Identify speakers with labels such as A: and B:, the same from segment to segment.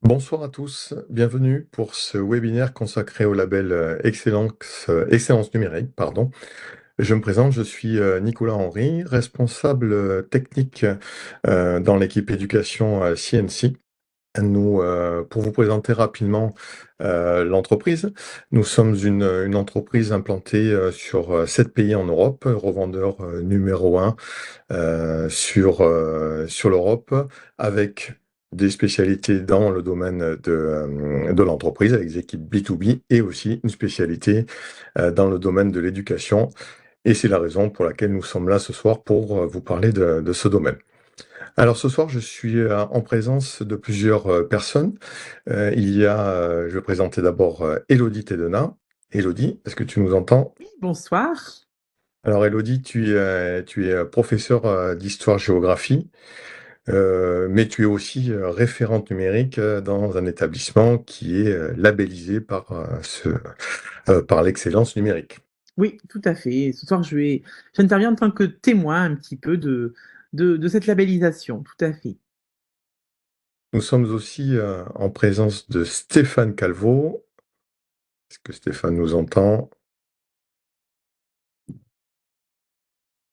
A: Bonsoir à tous, bienvenue pour ce webinaire consacré au label Excellence numérique. Pardon. Je me présente, je suis Nicolas Henry, responsable technique dans l'équipe éducation CNC. Pour vous présenter rapidement l'entreprise, nous sommes une entreprise implantée sur 7 pays en Europe, revendeur numéro un sur l'Europe, avec des spécialités dans le domaine de l'entreprise, avec des équipes B2B, et aussi une spécialité dans le domaine de l'éducation. Et c'est la raison pour laquelle nous sommes là ce soir pour vous parler de ce domaine. Alors ce soir, je suis en présence de plusieurs personnes. Je vais présenter d'abord Élodie Tedena. Élodie, est-ce que tu nous entends?
B: Oui, bonsoir.
A: Alors Élodie, tu es professeure d'histoire-géographie, mais tu es aussi référente numérique dans un établissement qui est labellisé par l'excellence numérique.
B: Oui, tout à fait. Ce soir, j'interviens en tant que témoin un petit peu de cette labellisation, tout à fait.
A: Nous sommes aussi en présence de Stéphane Calvo. Est-ce que Stéphane nous entend?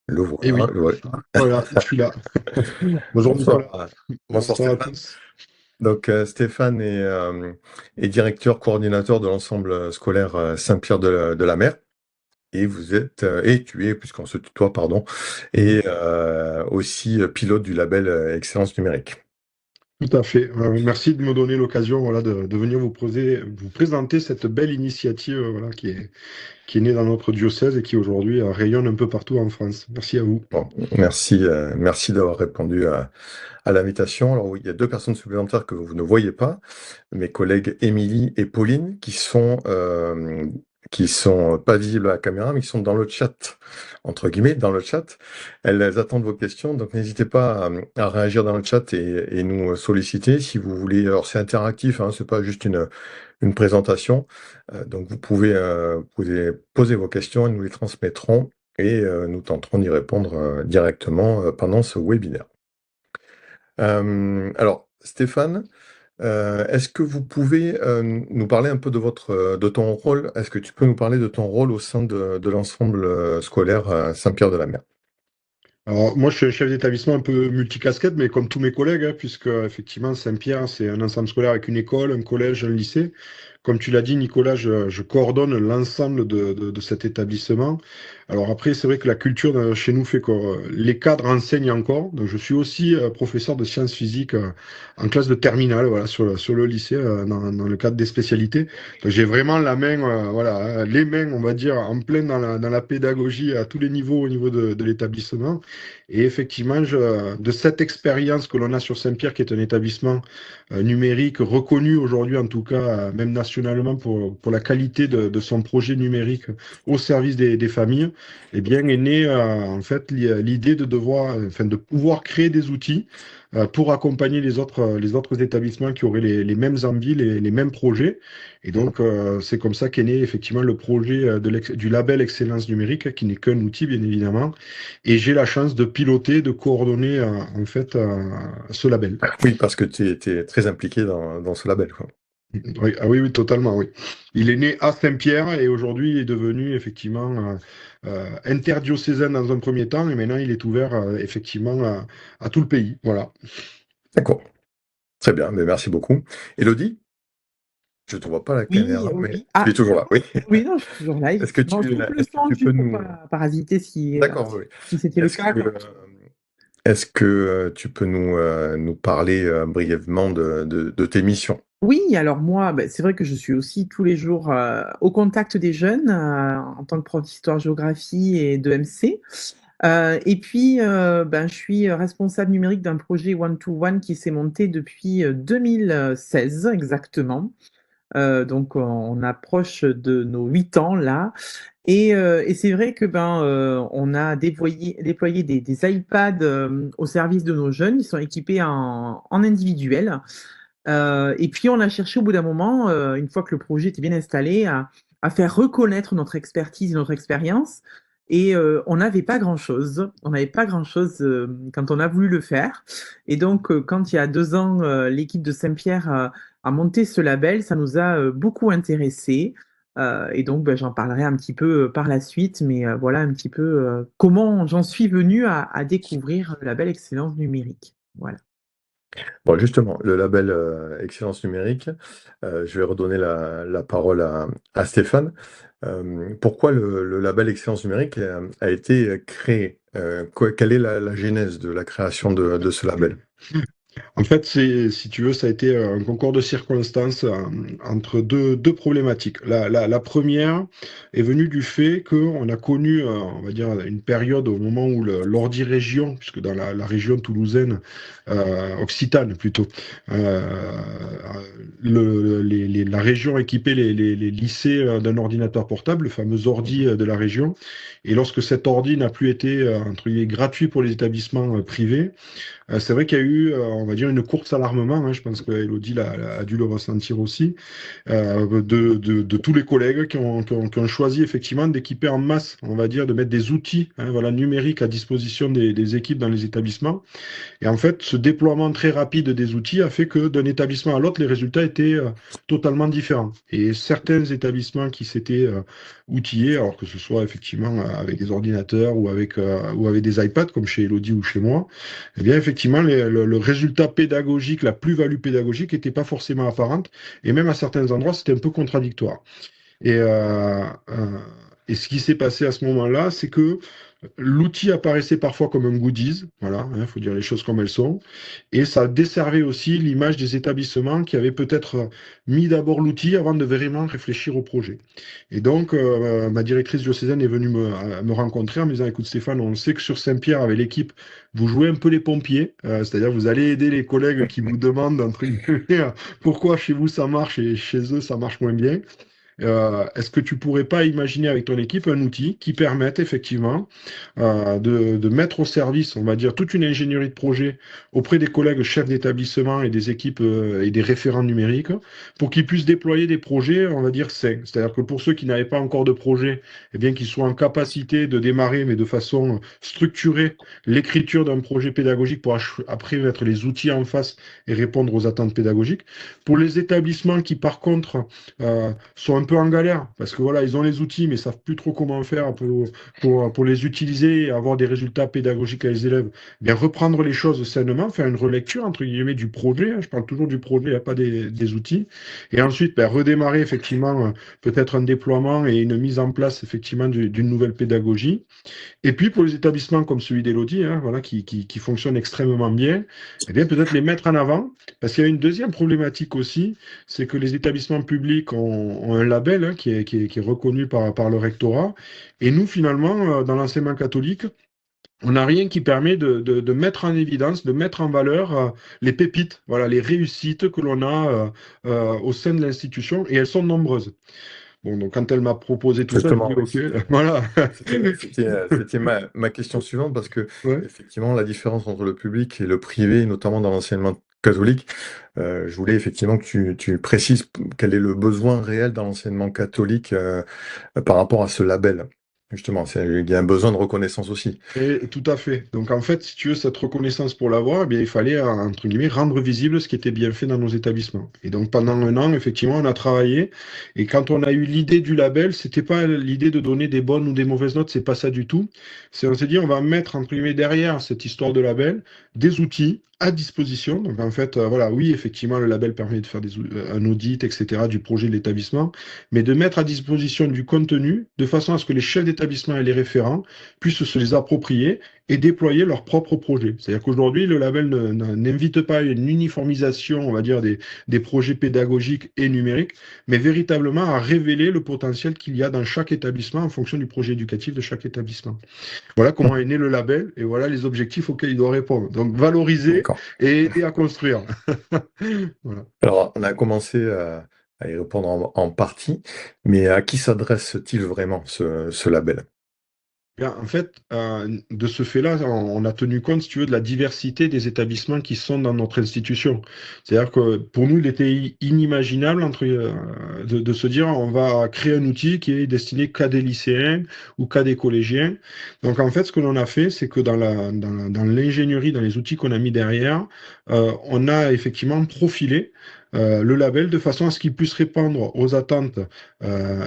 A: Le
C: Eh
A: voilà,
C: oui,
A: le voilà.
C: voilà, je suis là. Bonjour Nicolas.
A: Bonsoir. Bonsoir
C: Bonsoir à
A: Stéphane.
C: tous.
A: Donc Stéphane est directeur coordinateur de l'ensemble scolaire Saint-Pierre de la Mer. Et vous êtes, et tu es, puisqu'on se tutoie, pardon, et aussi pilote du label Excellence numérique.
C: Tout à fait. Merci de me donner l'occasion voilà, de venir vous présenter cette belle initiative voilà, qui est née dans notre diocèse et qui aujourd'hui rayonne un peu partout en France. Merci à vous.
A: Bon, merci d'avoir répondu à l'invitation. Alors oui, il y a deux personnes supplémentaires que vous ne voyez pas, mes collègues Émilie et Pauline, qui sont pas visibles à la caméra, mais qui sont dans le chat, entre guillemets, dans le chat. Elles attendent vos questions, donc n'hésitez pas à réagir dans le chat et nous solliciter si vous voulez. Alors c'est interactif, hein, c'est pas juste une présentation. Donc vous pouvez poser vos questions et nous les transmettrons et nous tenterons d'y répondre directement pendant ce webinaire. Alors, Stéphane, est-ce que vous pouvez nous parler un peu de ton rôle? Est-ce que tu peux nous parler de ton rôle au sein de l'ensemble scolaire Saint-Pierre-de-la-Mer?
C: Alors, moi, je suis un chef d'établissement un peu multicasquette, mais comme tous mes collègues, hein, puisque effectivement, Saint-Pierre, c'est un ensemble scolaire avec une école, un collège, un lycée. Comme tu l'as dit, Nicolas, je coordonne l'ensemble de cet établissement. Alors après, c'est vrai que la culture chez nous fait que les cadres enseignent encore. Donc, je suis aussi professeur de sciences physiques en classe de terminale, voilà, sur le lycée, dans le cadre des spécialités. Donc, j'ai vraiment la main, voilà, les mains, on va dire, en plein dans la pédagogie à tous les niveaux au niveau de l'établissement. Et effectivement, de cette expérience que l'on a sur Saint-Pierre, qui est un établissement numérique reconnu aujourd'hui, en tout cas, même nationalement, pour la qualité de son projet numérique au service des familles, eh bien, est née en fait l'idée de devoir, enfin, de pouvoir créer des outils pour accompagner les autres établissements qui auraient les mêmes envies, les mêmes projets. Et donc, c'est comme ça qu'est né effectivement le projet du label Excellence numérique, qui n'est qu'un outil, bien évidemment. Et j'ai la chance de piloter, de coordonner en fait ce label.
A: Oui, parce que tu es très impliqué dans ce label, quoi.
C: Oui, ah oui, oui, totalement, oui. Il est né à Saint-Pierre et aujourd'hui il est devenu effectivement interdiocésain dans un premier temps et maintenant il est ouvert effectivement à tout le pays. Voilà.
A: D'accord, très bien, mais merci beaucoup. Élodie, je ne te vois pas à la
B: Oui,
A: caméra, mais
B: oui.
A: tu es
B: Ah,
A: toujours là, oui.
B: oui, non, je suis toujours là,
A: Est-ce que
B: effectivement. Je
A: tu,
B: coupe le
A: est-ce que
B: son
A: tu peux
B: juste pour
A: nous...
B: pas parasiter
A: D'accord, oui.
B: si c'était le
A: Est-ce
B: cas,
A: que,
B: quoi.
A: tu peux nous parler brièvement de tes missions?
B: Oui, alors moi, ben, c'est vrai que je suis aussi tous les jours au contact des jeunes en tant que prof d'histoire-géographie et de MC. Et puis, ben, je suis responsable numérique d'un projet One-to-One qui s'est monté depuis 2016 exactement. Donc, on approche de nos 8 ans là. Et c'est vrai que ben, on a déployé des iPads au service de nos jeunes. Ils sont équipés en individuel. Et puis, on a cherché au bout d'un moment, une fois que le projet était bien installé, à faire reconnaître notre expertise et notre expérience. Et on n'avait pas grand-chose. On n'avait pas grand-chose quand on a voulu le faire. Et donc, quand il y a 2 ans, l'équipe de Saint-Pierre a monté ce label, ça nous a beaucoup intéressés. Et donc, ben, j'en parlerai un petit peu par la suite, mais voilà un petit peu comment j'en suis venue à découvrir le label Excellence numérique. Voilà.
A: Bon, justement, le label Excellence numérique, je vais redonner la parole à Stéphane. Pourquoi le label Excellence numérique a été créé? Quelle est la genèse de la création de ce label?
C: En fait, si tu veux, ça a été un concours de circonstances entre deux problématiques. La première est venue du fait qu'on a connu, on va dire, une période au moment où l'Ordi Région, puisque dans la région toulousaine, occitane plutôt, la région équipait les lycées d'un ordinateur portable, le fameux ordi de la région. Et lorsque cet ordi n'a plus été, entre guillemets, gratuit pour les établissements privés, c'est vrai qu'il y a eu, on va dire, une course à l'armement, hein, je pense que Elodie a dû le ressentir aussi, de tous les collègues qui ont choisi effectivement d'équiper en masse, on va dire, de mettre des outils, hein, voilà, numériques à disposition des équipes dans les établissements. Et en fait, ce déploiement très rapide des outils a fait que d'un établissement à l'autre, les résultats étaient totalement différents. Et certains établissements qui s'étaient outillés, alors que ce soit effectivement avec des ordinateurs ou avec des iPads, comme chez Elodie ou chez moi, eh bien effectivement, le résultat pédagogique, la plus-value pédagogique n'était pas forcément apparente. Et même à certains endroits, c'était un peu contradictoire. Et, et ce qui s'est passé à ce moment-là, c'est que l'outil apparaissait parfois comme un goodies, voilà, il faut dire les choses comme elles sont, et ça desservait aussi l'image des établissements qui avaient peut-être mis d'abord l'outil avant de vraiment réfléchir au projet. Et donc, ma directrice diocésaine est venue me rencontrer en me disant, écoute Stéphane, on sait que sur Saint-Pierre, avec l'équipe, vous jouez un peu les pompiers, c'est-à-dire vous allez aider les collègues qui vous demandent, entre guillemets, pourquoi chez vous ça marche et chez eux ça marche moins bien. Est-ce que tu pourrais pas imaginer avec ton équipe un outil qui permette effectivement de mettre au service, on va dire, toute une ingénierie de projet auprès des collègues chefs d'établissement et des équipes et des référents numériques pour qu'ils puissent déployer des projets, on va dire, sains. C'est-à-dire que pour ceux qui n'avaient pas encore de projet, eh bien, qu'ils soient en capacité de démarrer, mais de façon structurée, l'écriture d'un projet pédagogique pour après mettre les outils en face et répondre aux attentes pédagogiques. Pour les établissements qui, par contre, sont un peu en galère parce que voilà, ils ont les outils mais savent plus trop comment faire pour les utiliser et avoir des résultats pédagogiques à les élèves. Eh bien, reprendre les choses sainement, faire une relecture entre guillemets du projet, hein, je parle toujours du projet, il n'y a pas des outils, et ensuite ben, redémarrer effectivement peut-être un déploiement et une mise en place effectivement d'une nouvelle pédagogie. Et puis pour les établissements comme celui d'Elodie, hein, voilà, qui fonctionne extrêmement bien, eh bien peut-être les mettre en avant, parce qu'il y a une deuxième problématique aussi, c'est que les établissements publics ont un label hein, qui est reconnu par le rectorat, et nous finalement, dans l'enseignement catholique, on n'a rien qui permet de mettre en évidence, de mettre en valeur les pépites, voilà, les réussites que l'on a au sein de l'institution, et elles sont nombreuses. Bon, donc quand elle m'a proposé tout ça, j'ai dit
A: Justement, oui,
C: OK, voilà.
A: c'était ma question suivante parce que
C: Ouais.
A: effectivement la différence entre le public et le privé, notamment dans l'enseignement catholique, je voulais effectivement que tu précises quel est le besoin réel dans l'enseignement catholique par rapport à ce label. Justement, il y a un besoin de reconnaissance aussi.
C: Et tout à fait. Donc en fait, si tu veux cette reconnaissance pour l'avoir, eh bien, il fallait, entre guillemets, rendre visible ce qui était bien fait dans nos établissements. Et donc pendant un an, effectivement, on a travaillé. Et quand on a eu l'idée du label, c'était pas l'idée de donner des bonnes ou des mauvaises notes, c'est pas ça du tout. On s'est dit, on va mettre, entre guillemets, derrière cette histoire de label, des outils à disposition. Donc en fait, voilà, oui, effectivement, le label permet de faire un audit, etc., du projet de l'établissement, mais de mettre à disposition du contenu de façon à ce que les chefs d'établissement et les référents puissent se les approprier et déployer leurs propres projets. C'est-à-dire qu'aujourd'hui, le label n'invite pas à une uniformisation, on va dire, des projets pédagogiques et numériques, mais véritablement à révéler le potentiel qu'il y a dans chaque établissement en fonction du projet éducatif de chaque établissement. Voilà comment est né le label et voilà les objectifs auxquels il doit répondre. Donc valoriser
A: D'accord.
C: et aider à construire. Voilà.
A: Alors, on a commencé à y répondre en partie, mais à qui s'adresse-t-il vraiment ce label?
C: Bien, en fait, de ce fait-là, on a tenu compte, si tu veux, de la diversité des établissements qui sont dans notre institution. C'est-à-dire que pour nous, il était inimaginable de se dire on va créer un outil qui est destiné qu'à des lycéens ou qu'à des collégiens. Donc, en fait, ce que l'on a fait, c'est que dans l'ingénierie, dans les outils qu'on a mis derrière, on a effectivement profilé le label de façon à ce qu'il puisse répondre aux attentes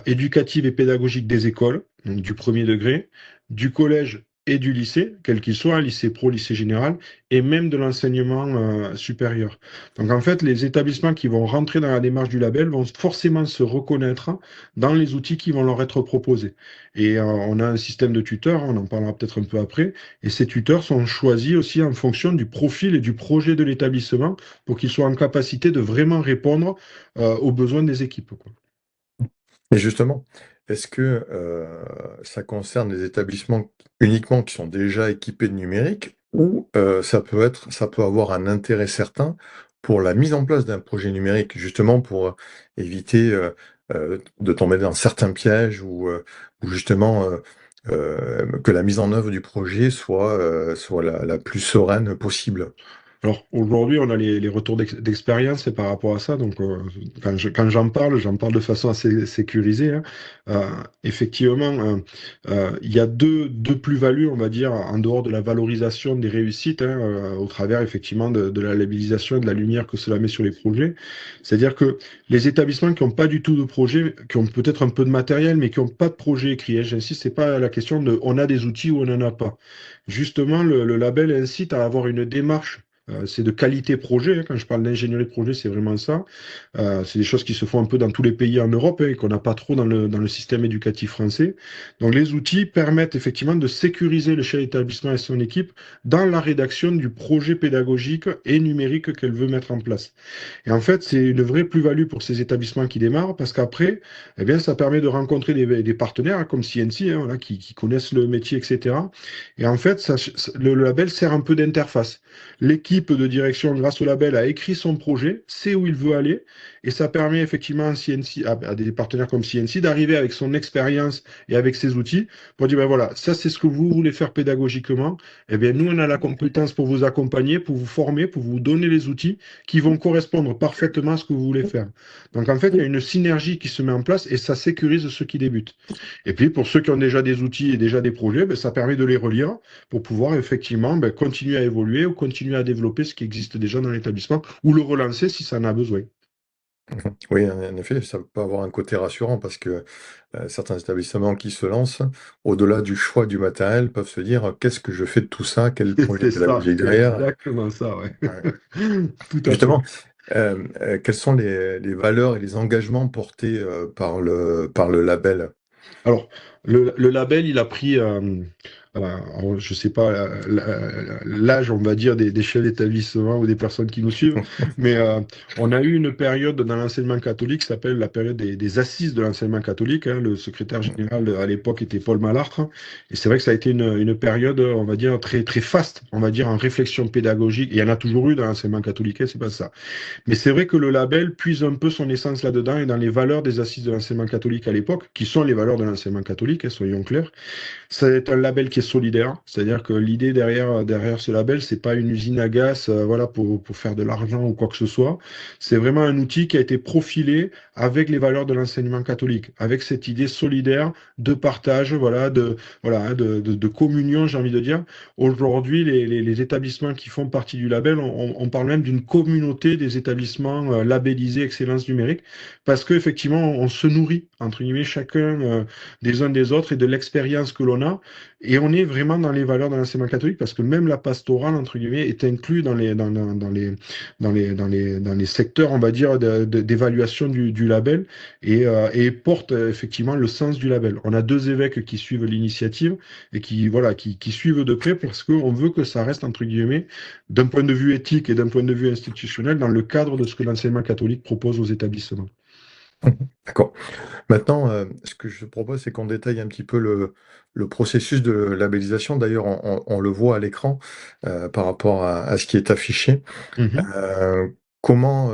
C: éducatives et pédagogiques des écoles, donc du premier degré, du collège et du lycée, quel qu'il soit, lycée pro, lycée général, et même de l'enseignement supérieur. Donc en fait, les établissements qui vont rentrer dans la démarche du label vont forcément se reconnaître dans les outils qui vont leur être proposés. Et on a un système de tuteurs, on en parlera peut-être un peu après, et ces tuteurs sont choisis aussi en fonction du profil et du projet de l'établissement pour qu'ils soient en capacité de vraiment répondre aux besoins des équipes, quoi.
A: Et justement, est-ce que, ça concerne les établissements uniquement qui sont déjà équipés de numérique ou, ça peut avoir un intérêt certain pour la mise en place d'un projet numérique? Justement pour, éviter, de tomber dans certains pièges ou justement, que la mise en œuvre du projet soit la plus sereine possible?
C: Alors aujourd'hui, on a les retours d'expérience et par rapport à ça. Donc, quand j'en parle de façon assez sécurisée, hein. Effectivement, il y a deux plus-values, on va dire, en dehors de la valorisation des réussites, hein, au travers effectivement de la labellisation et de la lumière que cela met sur les projets. C'est-à-dire que les établissements qui n'ont pas du tout de projet, qui ont peut-être un peu de matériel, mais qui n'ont pas de projet écrit, hein, j'insiste, c'est pas la question de on a des outils ou on n'en a pas. Justement, le label incite à avoir une démarche, c'est de qualité projet, hein. Quand je parle d'ingénierie de projet, c'est vraiment ça. C'est des choses qui se font un peu dans tous les pays en Europe, hein, et qu'on n'a pas trop dans le système éducatif français. Donc les outils permettent effectivement de sécuriser le chef d'établissement et son équipe dans la rédaction du projet pédagogique et numérique qu'elle veut mettre en place. Et en fait, c'est une vraie plus-value pour ces établissements qui démarrent parce qu'après, eh bien, ça permet de rencontrer des partenaires, hein, comme CNC, hein, voilà, qui connaissent le métier, etc. Et en fait, le label sert un peu d'interface. L'équipe de direction, grâce au label, a écrit son projet, sait où il veut aller, et ça permet effectivement à des partenaires comme CNC d'arriver avec son expérience et avec ses outils pour dire, ben voilà, ça c'est ce que vous voulez faire pédagogiquement, eh bien nous on a la compétence pour vous accompagner, pour vous former, pour vous donner les outils qui vont correspondre parfaitement à ce que vous voulez faire. Donc en fait, il y a une synergie qui se met en place et ça sécurise ceux qui débutent. Et puis pour ceux qui ont déjà des outils et déjà des projets, ben, ça permet de les relire pour pouvoir effectivement continuer à évoluer ou continuer à développer ce qui existe déjà dans l'établissement ou le relancer si ça en a besoin.
A: Oui, en effet, ça peut avoir un côté rassurant parce que, certains établissements qui se lancent, au-delà du choix du matériel, peuvent se dire: «Qu'est-ce que je fais de tout ça? Quel projet
C: C'est ça,
A: pédagogique
C: c'est
A: derrière?»
C: exactement ça, ouais.
A: Ouais.
C: Tout à fait.
A: Justement, quelles sont les valeurs et les engagements portés, par le label?
C: Alors, le label, il a pris, alors, je sais pas l'âge, on va dire, des chefs d'établissement ou des personnes qui nous suivent, mais on a eu une période dans l'enseignement catholique qui s'appelle la période des assises de l'enseignement catholique, hein. Le secrétaire général à l'époque était Paul Malartre, et c'est vrai que ça a été une période, on va dire, très, très faste, on va dire, en réflexion pédagogique. Il y en a toujours eu dans l'enseignement catholique, hein, c'est pas ça. Mais c'est vrai que le label puise un peu son essence là-dedans et dans les valeurs des assises de l'enseignement catholique à l'époque, qui sont les valeurs de l'enseignement catholique, hein, soyons clairs. C'est un label qui est solidaire, c'est-à-dire que l'idée derrière ce label, c'est pas une usine à gaz, voilà, pour faire de l'argent ou quoi que ce soit. C'est vraiment un outil qui a été profilé avec les valeurs de l'enseignement catholique, avec cette idée solidaire de partage, voilà, hein, de communion, j'ai envie de dire. Aujourd'hui, les établissements qui font partie du label, on parle même d'une communauté des établissements labellisés Excellence numérique, parce qu'effectivement, on se nourrit, entre guillemets, chacun des uns des autres et de l'expérience que l'on a. Et on est vraiment dans les valeurs de l'enseignement catholique, parce que même la pastorale, entre guillemets, est inclus dans les secteurs, on va dire, d'évaluation du label et porte effectivement le sens du label. On a deux évêques qui suivent l'initiative et qui suivent de près parce qu'on veut que ça reste, entre guillemets, d'un point de vue éthique et d'un point de vue institutionnel, dans le cadre de ce que l'enseignement catholique propose aux établissements.
A: D'accord. Maintenant, ce que je propose, c'est qu'on détaille un petit peu le processus de labellisation. D'ailleurs, on le voit à l'écran, par rapport à ce qui est affiché.
C: Mhm.
A: Comment,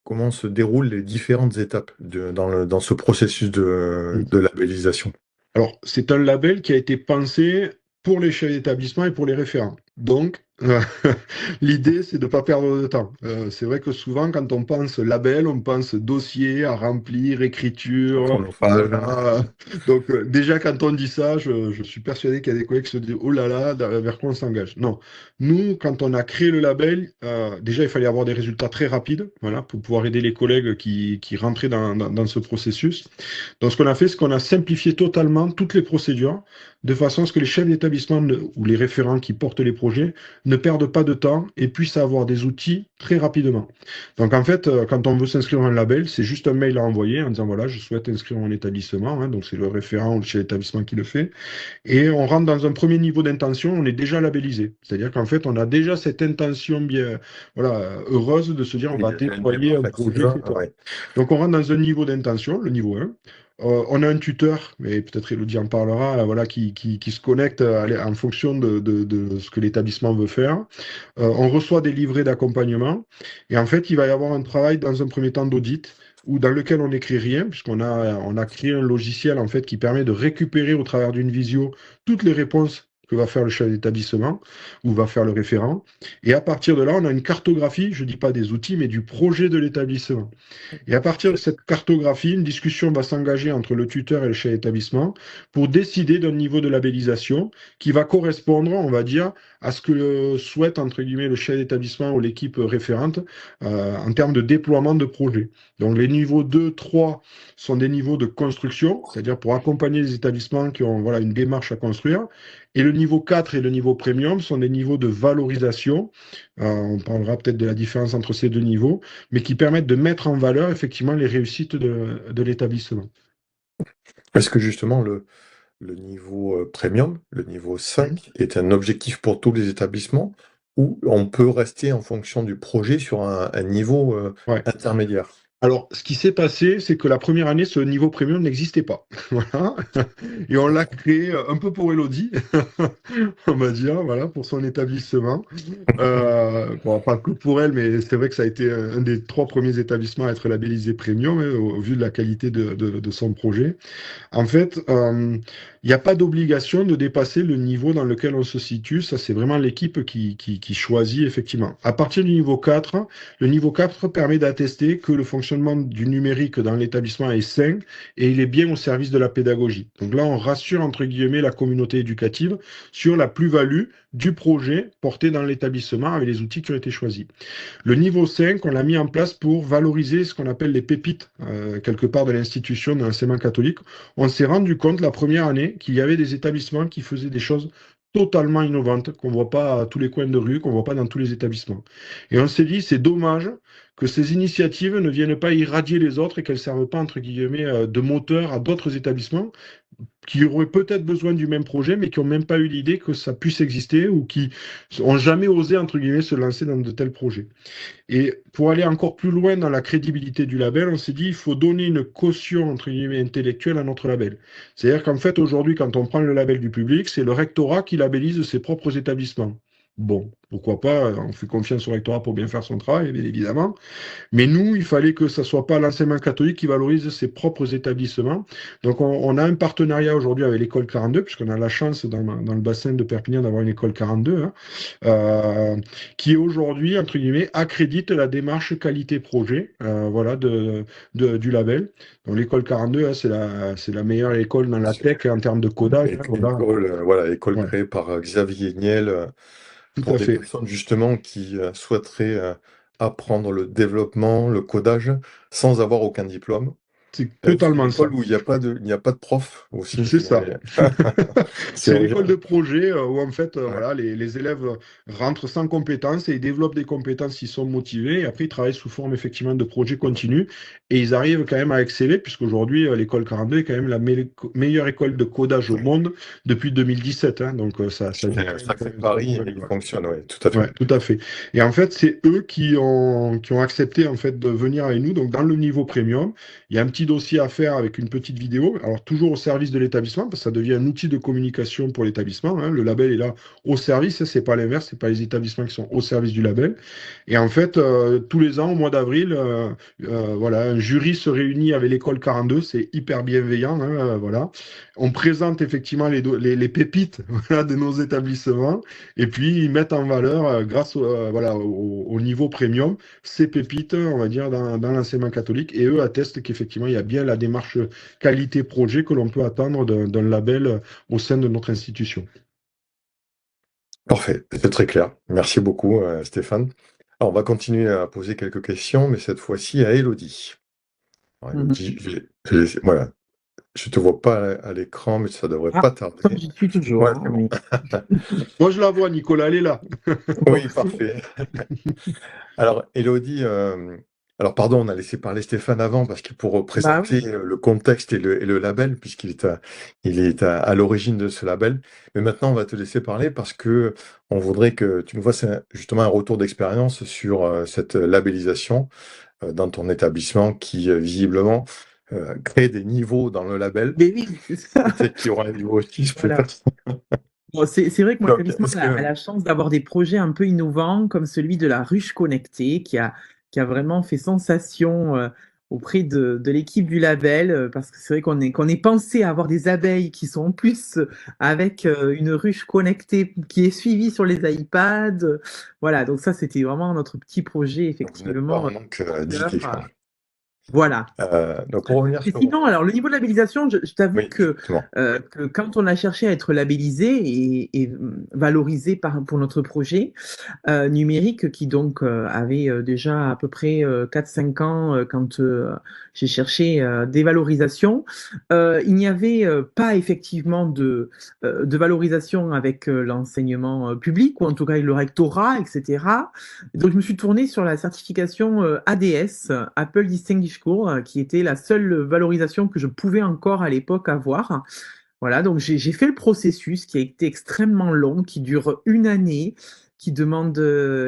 A: comment se déroulent les différentes étapes dans ce processus de labellisation?
C: Alors, c'est un label qui a été pensé pour les chefs d'établissement et pour les référents. Donc, l'idée, c'est de ne pas perdre de temps. C'est vrai que souvent, quand on pense label, on pense dossier à remplir, écriture.
A: Chronophage.
C: Voilà. Donc, déjà, quand on dit ça, je suis persuadé qu'il y a des collègues qui se disent, oh là là, vers quoi on s'engage? Non. Nous, quand on a créé le label, déjà, il fallait avoir des résultats très rapides, voilà, pour pouvoir aider les collègues qui rentraient dans ce processus. Donc, ce qu'on a fait, c'est qu'on a simplifié totalement toutes les procédures, de façon à ce que les chefs d'établissement ou les référents qui portent les projets ne perdent pas de temps et puissent avoir des outils très rapidement. Donc, en fait, quand on veut s'inscrire dans un label, c'est juste un mail à envoyer en disant, voilà, je souhaite inscrire mon établissement. Hein, donc, c'est le référent ou le chef d'établissement qui le fait. Et on rentre dans un premier niveau d'intention, on est déjà labellisé. C'est-à-dire qu'en fait, on a déjà cette intention bien, voilà, heureuse de se dire, on
A: Oui,
C: va
A: il y a une
C: déployer un
A: démarche
C: projet,
A: active.
C: etc.
A: Ouais.
C: Donc, on rentre dans un niveau d'intention, le niveau 1. On a un tuteur, mais peut-être Elodie en parlera, voilà, qui se connecte en fonction de ce que l'établissement veut faire. On reçoit des livrets d'accompagnement. Et en fait, il va y avoir un travail dans un premier temps d'audit, ou dans lequel on n'écrit rien, puisqu'on a créé un logiciel en fait qui permet de récupérer au travers d'une visio toutes les réponses que va faire le chef d'établissement ou va faire le référent. Et à partir de là, on a une cartographie, je ne dis pas des outils, mais du projet de l'établissement. Et à partir de cette cartographie, une discussion va s'engager entre le tuteur et le chef d'établissement pour décider d'un niveau de labellisation qui va correspondre, on va dire, à ce que souhaite, entre guillemets, le chef d'établissement ou l'équipe référente en termes de déploiement de projet. Donc les niveaux 2, 3 sont des niveaux de construction, c'est-à-dire pour accompagner les établissements qui ont voilà, une démarche à construire. Et le niveau 4 et le niveau premium sont des niveaux de valorisation. On parlera peut-être de la différence entre ces deux niveaux, mais qui permettent de mettre en valeur effectivement les réussites de l'établissement.
A: Est-ce que justement le niveau premium, le niveau
C: Mhm.
A: 5, est un objectif pour tous les établissements ou on peut rester en fonction du projet sur un niveau
C: Ouais.
A: intermédiaire?
C: Alors, ce qui s'est passé, c'est que la première année, ce niveau premium n'existait pas. Voilà. Et on l'a créé un peu pour Elodie, on va dire, voilà, pour son établissement. Bon, pas que pour elle, mais c'est vrai que ça a été un des 3 premiers établissements à être labellisé premium, hein, au vu de la qualité de son projet. En fait, il n'y a pas d'obligation de dépasser le niveau dans lequel on se situe. Ça, c'est vraiment l'équipe qui choisit, effectivement. À partir du niveau 4, le niveau 4 permet d'attester que le fonctionnement du numérique dans l'établissement est sain et il est bien au service de la pédagogie. Donc là, on rassure, entre guillemets, la communauté éducative sur la plus-value du projet porté dans l'établissement avec les outils qui ont été choisis. Le niveau 5, on l'a mis en place pour valoriser ce qu'on appelle les pépites, quelque part de l'institution de l'enseignement catholique. On s'est rendu compte la première année qu'il y avait des établissements qui faisaient des choses totalement innovantes, qu'on ne voit pas à tous les coins de rue, qu'on ne voit pas dans tous les établissements. Et on s'est dit, c'est dommage que ces initiatives ne viennent pas irradier les autres et qu'elles ne servent pas, entre guillemets, de moteur à d'autres établissements qui auraient peut-être besoin du même projet, mais qui n'ont même pas eu l'idée que ça puisse exister ou qui n'ont jamais osé, entre guillemets, se lancer dans de tels projets. Et pour aller encore plus loin dans la crédibilité du label, on s'est dit, il faut donner une caution, entre guillemets, intellectuelle à notre label. C'est-à-dire qu'en fait, aujourd'hui, quand on prend le label du public, c'est le rectorat qui labellise ses propres établissements. Bon, pourquoi pas, on fait confiance au rectorat pour bien faire son travail, bien évidemment. Mais nous, il fallait que ce ne soit pas l'enseignement catholique qui valorise ses propres établissements. Donc, on a un partenariat aujourd'hui avec l'école 42, puisqu'on a la chance dans le bassin de Perpignan d'avoir une école 42, hein, qui aujourd'hui, entre guillemets, accrédite la démarche qualité-projet voilà, du label. Donc, l'école 42, hein, c'est la meilleure école dans la tech en termes de codage. Hein, voilà.
A: Voilà, école
C: Ouais,
A: créée par Xavier Niel
C: tout
A: pour
C: à
A: des
C: fait.
A: personnes justement qui souhaiteraient apprendre le développement, le codage sans avoir aucun diplôme.
C: C'est
A: C'est une
C: totalement
A: école
C: ça.
A: où il n'y a pas de prof aussi.
C: C'est ça.
A: C'est
C: C'est une école de
A: original.
C: projet où en fait
A: Ouais.
C: voilà, les élèves rentrent sans compétences et ils développent des compétences s'ils sont motivés et après ils travaillent sous forme effectivement de projets continus et ils arrivent quand même à exceller puisqu'aujourd'hui l'école 42 est quand même la meilleure école de codage au monde depuis 2017 hein, donc ça
A: C'est
C: vient
A: un
C: quand même
A: sacré
C: d'une très
A: pari
C: bonne
A: et il
C: école.
A: fonctionne, oui, tout à
C: Ouais,
A: fait.
C: tout à fait. Et en fait, c'est eux qui ont accepté en fait de venir avec nous. Donc, dans le niveau premium, il y a un petit petit dossier à faire avec une petite vidéo, alors toujours au service de l'établissement, parce que ça devient un outil de communication pour l'établissement, hein. Le label est là au service, c'est pas l'inverse, c'est pas les établissements qui sont au service du label. Et en fait, tous les ans, au mois d'avril, voilà, un jury se réunit avec l'école 42, c'est hyper bienveillant, hein, voilà. On présente effectivement les pépites voilà, de nos établissements, et puis ils mettent en valeur, grâce voilà, au niveau premium, ces pépites, on va dire, dans l'enseignement catholique, et eux attestent qu'effectivement, il y a bien la démarche qualité-projet que l'on peut attendre d'un label au sein de notre institution.
A: Parfait, c'est très clair. Merci beaucoup, Stéphane. Alors, on va continuer à poser quelques questions, mais cette fois-ci à Élodie. Alors, Élodie, voilà, je te vois pas à l'écran, mais ça devrait pas
B: Pourtant,
A: tarder.
B: j'y suis toujours.
A: Ouais,
B: Hein,
A: c'est bon.
C: Moi, je la vois, Nicolas, elle est là.
A: Oui, parfait. Alors, Élodie, alors pardon, on a laissé parler Stéphane avant parce que pour
B: Bah
A: présenter
B: oui.
A: le contexte et le label, puisqu'il est à l'origine de ce label. Mais maintenant, on va te laisser parler parce que on voudrait que tu nous fasses justement un retour d'expérience sur cette labellisation dans ton établissement qui visiblement crée des niveaux dans le label.
B: Mais oui, c'est ça.
A: Peut-être qu'il y aura un niveau 6
B: Voilà.
A: peut-être.
B: Bon, c'est vrai que mon
A: Donc,
B: établissement
A: est-ce
B: a
A: que
B: la chance d'avoir des projets un peu innovants, comme celui de la ruche connectée, qui a vraiment fait sensation auprès de l'équipe du label, parce que c'est vrai qu'on est pensé à avoir des abeilles qui sont en plus avec une ruche connectée qui est suivie sur les iPads. Voilà, donc ça, c'était vraiment notre petit projet,
A: vous n'êtes pas
B: effectivement.
A: en manque d'idées,
B: Cœur.
A: quoi.
B: Voilà.
A: Donc, pour revenir
B: Et
A: sur...
B: sinon, alors le niveau de labellisation, je t'avoue
A: Oui, justement.
B: que quand on a cherché à être labellisé et valorisé pour notre projet numérique, qui donc avait déjà à peu près 4-5 ans quand j'ai cherché des valorisations, il n'y avait pas effectivement de valorisation avec l'enseignement public, ou en tout cas avec le rectorat, etc. Donc je me suis tournée sur la certification ADS, Apple Distinguished School, qui était la seule valorisation que je pouvais encore à l'époque avoir. Voilà, donc j'ai fait le processus qui a été extrêmement long, qui dure une année, qui demande,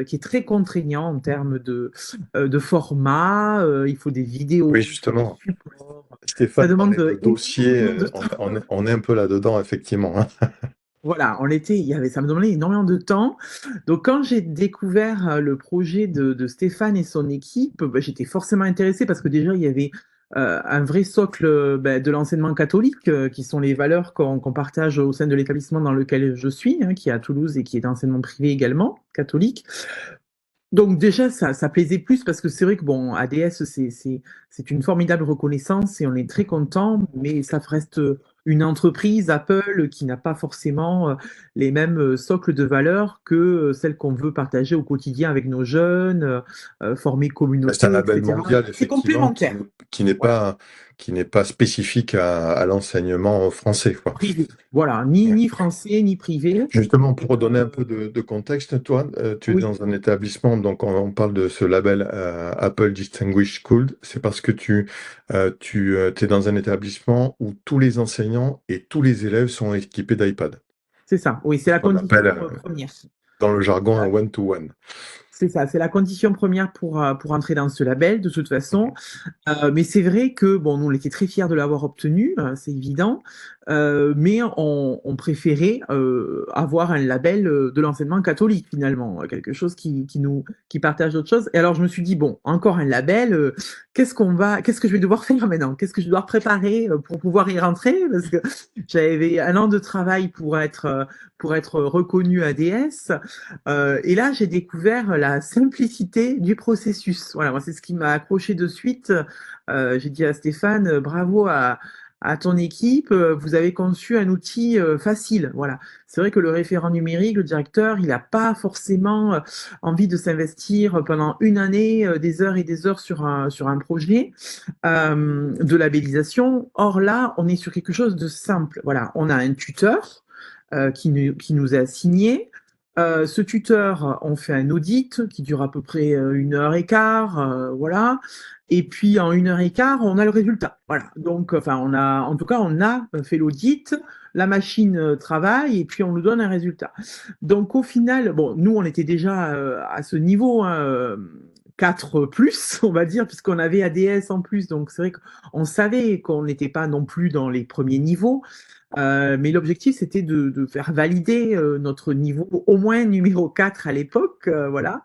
B: qui est très contraignant en termes de format. Il faut des vidéos,
A: Oui,
B: il faut des
A: justement.
B: supports. Ça
A: Stéphane
B: demande
A: parlait de dossiers,
B: énormément de temps.
A: on est un peu là-dedans, effectivement, hein.
B: Voilà, on l'était, ça me demandait énormément de temps. Donc, quand j'ai découvert le projet de Stéphane et son équipe, bah, j'étais forcément intéressée parce que déjà, il y avait un vrai socle bah, de l'enseignement catholique, qui sont les valeurs qu'on partage au sein de l'établissement dans lequel je suis, hein, qui est à Toulouse et qui est d'enseignement privé également, catholique. Donc déjà, ça plaisait plus parce que c'est vrai que bon, ADS, c'est une formidable reconnaissance et on est très content, mais ça reste une entreprise, Apple, qui n'a pas forcément les mêmes socles de valeurs que celles qu'on veut partager au quotidien avec nos jeunes, former
A: C'est un
B: communauté,
A: label
B: etc.
A: mondial,
B: C'est
A: effectivement,
B: complémentaire.
A: qui n'est
B: Voilà.
A: pas, qui n'est pas spécifique à l'enseignement français, quoi.
B: Privé. Voilà, ni français, ni privé.
A: Justement,
B: Et,
A: pour redonner un peu de contexte, toi, tu es
B: oui,
A: dans un établissement, donc on parle de ce label Apple Distinguished School, c'est parce que tu es dans un établissement où tous les enseignants et tous les élèves sont équipés d'iPad.
B: c'est ça. Oui, c'est la
A: On appelle
B: condition première.
A: dans le jargon un one-to-one.
B: C'est ça, c'est la condition première pour entrer dans ce label, de toute façon. Mais c'est vrai que, bon, nous, on était très fiers de l'avoir obtenu, c'est évident, mais on préférait avoir un label de l'enseignement catholique, finalement, quelque chose qui partage d'autres choses. Et alors, je me suis dit, bon, encore un label, qu'est-ce que je vais devoir faire maintenant? Qu'est-ce que je dois préparer pour pouvoir y rentrer? Parce que j'avais un an de travail pour être reconnu ADS. Et là, j'ai découvert la simplicité du processus. Voilà, moi, c'est ce qui m'a accroché de suite. J'ai dit à Stéphane, bravo à ton équipe, vous avez conçu un outil facile. Voilà. C'est vrai que le référent numérique, le directeur, il n'a pas forcément envie de s'investir pendant une année des heures et des heures sur un projet de labellisation. Or là, on est sur quelque chose de simple. Voilà, on a un tuteur qui nous est assigné. Ce tuteur, on fait un audit qui dure à peu près 1 heure et quart, voilà. Et puis en 1 heure et quart, on a le résultat. Voilà. Donc, enfin, en tout cas, on a fait l'audit, la machine travaille et puis on nous donne un résultat. Donc au final, bon, nous, on était déjà à ce niveau, hein, 4 plus, on va dire, puisqu'on avait ADS en plus. Donc, c'est vrai qu'on savait qu'on n'était pas non plus dans les premiers niveaux. Mais l'objectif, c'était de faire valider notre niveau, au moins numéro 4 à l'époque. Voilà.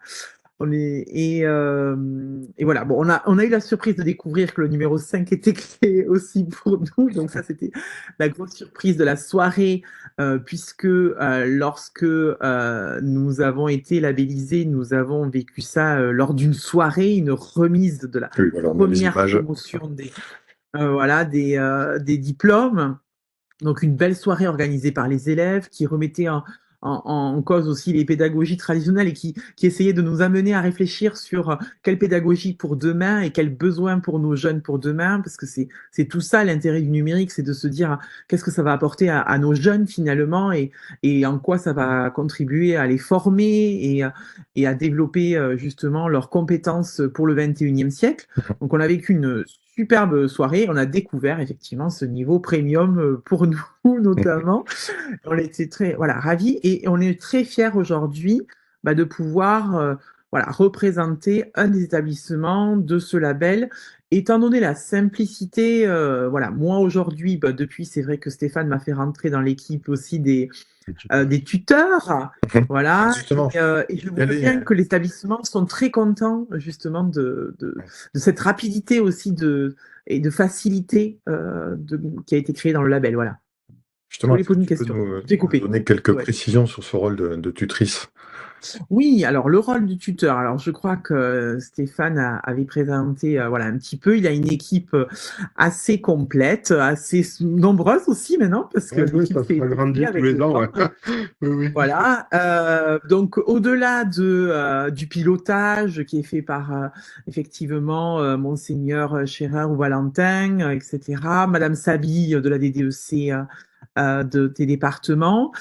B: Et voilà, bon, on a eu la surprise de découvrir que le numéro 5 était créé aussi pour nous. Donc ça, c'était la grosse surprise de la soirée, puisque lorsque nous avons été labellisés, nous avons vécu ça lors d'une soirée, une remise de la
A: Oui, voilà, on a les
B: première
A: images.
B: promotion des diplômes. Donc une belle soirée organisée par les élèves qui remettait en cause aussi les pédagogies traditionnelles et qui essayait de nous amener à réfléchir sur quelle pédagogie pour demain et quels besoins pour nos jeunes pour demain, parce que c'est tout ça l'intérêt du numérique, c'est de se dire qu'est-ce que ça va apporter à nos jeunes finalement et en quoi ça va contribuer à les former et à développer justement leurs compétences pour le 21e siècle. Donc on a vécu une superbe soirée. On a découvert effectivement ce niveau premium pour nous notamment. On était très ravis et on est très fiers aujourd'hui de pouvoir représenter un des établissements de ce label. Étant donné la simplicité, moi aujourd'hui, depuis, c'est vrai que Stéphane m'a fait rentrer dans l'équipe aussi des tuteurs. Voilà,
A: Justement,
B: et je vois bien que les établissements sont très contents justement de cette rapidité aussi et de facilité qui a été créée dans le label. Voilà. Je
A: justement,
B: voulais
A: est-ce que
B: poser une
A: tu peux
B: question.
A: nous
B: J'ai coupé.
A: donner quelques
B: Ouais.
A: précisions sur ce rôle de tutrice?
B: Oui, alors le rôle du tuteur. Alors je crois que Stéphane avait présenté un petit peu. Il a une équipe assez complète, assez nombreuse aussi maintenant, parce que
C: Oui,
B: l'équipe
C: ça
B: s'est étoffée
C: s'agrandit tous
B: avec
C: les
B: le
C: ans.
B: temps.
C: Ouais. Oui, oui.
B: Voilà. Donc au-delà du pilotage qui est fait par effectivement Monseigneur Scherer ou Valentin, etc., Madame Sabi de la DDEC de tes départements,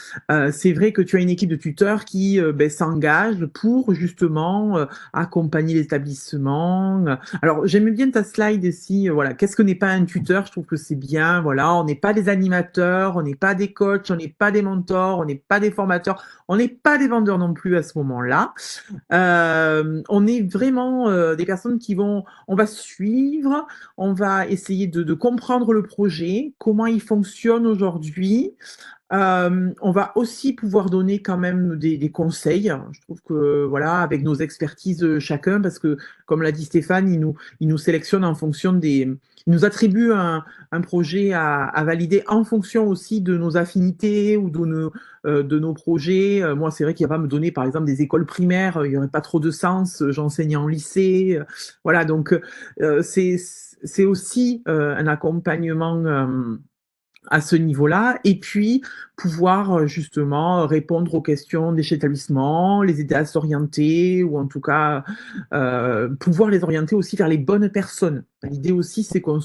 B: c'est vrai que tu as une équipe de tuteurs qui s'engage pour justement accompagner l'établissement. Alors j'aime bien ta slide ici. Voilà, qu'est-ce que n'est pas un tuteur? Je trouve que c'est bien. Voilà, on n'est pas des animateurs, on n'est pas des coachs, on n'est pas des mentors, on n'est pas des formateurs, on n'est pas des vendeurs non plus à ce moment-là. On est vraiment des personnes on va suivre, on va essayer de comprendre le projet, comment il fonctionne aujourd'hui. On va aussi pouvoir donner quand même des conseils. Je trouve que avec nos expertises chacun, parce que comme l'a dit Stéphane, il nous sélectionne en fonction il nous attribue un projet à valider en fonction aussi de nos affinités ou de nos projets. Moi, c'est vrai qu'il va me donner par exemple des écoles primaires, il n'y aurait pas trop de sens. J'enseigne en lycée, voilà. Donc c'est aussi un accompagnement à ce niveau-là, et puis pouvoir justement répondre aux questions des chefs d'établissement, les aider à s'orienter, ou en tout cas pouvoir les orienter aussi vers les bonnes personnes. L'idée aussi, c'est qu'on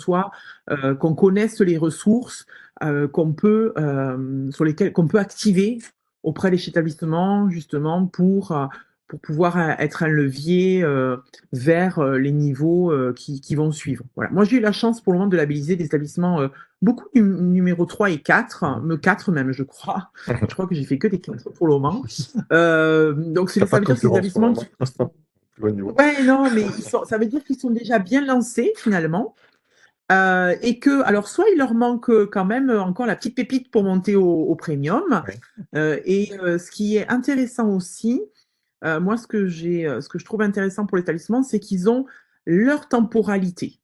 B: connaisse les ressources qu'on peut activer auprès des chefs d'établissement, justement pour pouvoir être un levier vers les niveaux qui vont suivre. Voilà. Moi, j'ai eu la chance pour le moment de labelliser des établissements beaucoup numéro 3 et 4, 4 même, je crois. Je crois que j'ai fait que des 4 pour le moment. Donc,
A: T'as pas
B: ça
A: de
B: veut dire que ces
A: concurrence pour le
B: établissements
A: moment. Plus haut niveau.
B: Ouais, non, mais ça veut dire qu'ils sont déjà bien lancés, finalement. Et que, alors, soit il leur manque quand même encore la petite pépite pour monter au premium.
A: Ouais.
B: Ce qui est intéressant aussi, moi, ce que je trouve intéressant pour l'établissement, c'est qu'ils ont leur temporalité.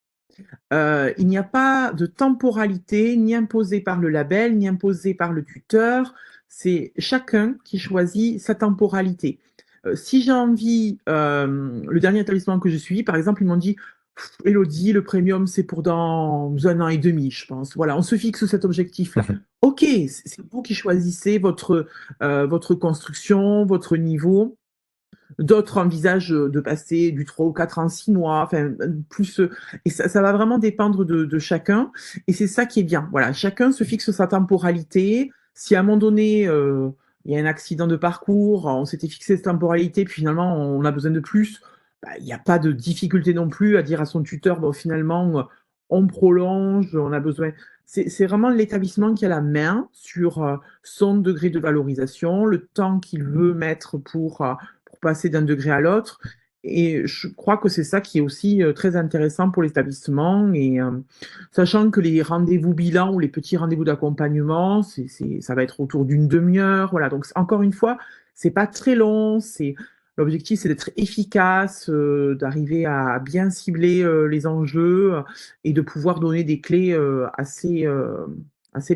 B: Il n'y a pas de temporalité ni imposée par le label, ni imposée par le tuteur. C'est chacun qui choisit sa temporalité. Si j'ai envie, le dernier établissement que je suis, par exemple, ils m'ont dit Élodie, le premium, c'est pour dans 1 an et demi, je pense. Voilà, on se fixe cet objectif-là. Ok, c'est vous qui choisissez votre construction, votre niveau. D'autres envisagent de passer du 3 ou 4 en 6 mois, enfin, plus. Et ça va vraiment dépendre de chacun. Et c'est ça qui est bien. Voilà, chacun se fixe sa temporalité. Si à un moment donné, il y a un accident de parcours, on s'était fixé cette temporalité, puis finalement, on a besoin de plus, il n'y a pas de difficulté non plus à dire à son tuteur, bon, finalement, on prolonge, on a besoin. C'est vraiment l'établissement qui a la main sur son degré de valorisation, le temps qu'il veut mettre pour passer d'un degré à l'autre. et je crois que c'est ça qui est aussi très intéressant pour l'établissement. Et sachant que les rendez-vous bilan ou les petits rendez-vous d'accompagnement, ça va être autour d'une demi-heure. Voilà. Donc, encore une fois, c'est pas très long. L'objectif, c'est d'être efficace, d'arriver à bien cibler les enjeux et de pouvoir donner des clés assez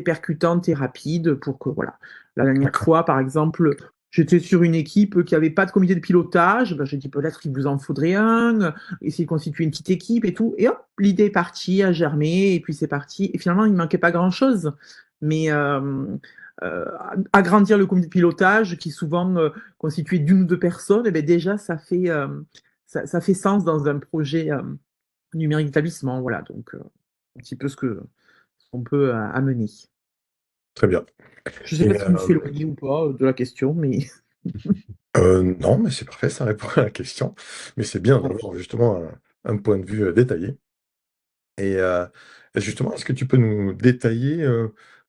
B: percutantes et rapides pour que, voilà. La dernière
A: D'accord.
B: fois, par exemple, j'étais sur une équipe qui n'avait pas de comité de pilotage. Ben, j'ai dit peut-être qu'il vous en faudrait un, essayer de constituer une petite équipe et tout. Et hop, l'idée est partie, a germé, et puis c'est parti. Et finalement, il ne manquait pas grand-chose. Mais agrandir le comité de pilotage, qui souvent constitué d'une ou deux personnes, et bien déjà, ça fait sens dans un projet numérique d'établissement. Voilà, donc un petit peu ce qu'on peut amener.
A: Très bien.
B: Je ne sais
A: Et
B: pas si je me suis éloigné ou pas de la question, mais
A: non, mais c'est parfait, ça répond à la question. Mais c'est bien d'avoir justement un point de vue, détaillé. Et justement, est-ce que tu peux nous détailler,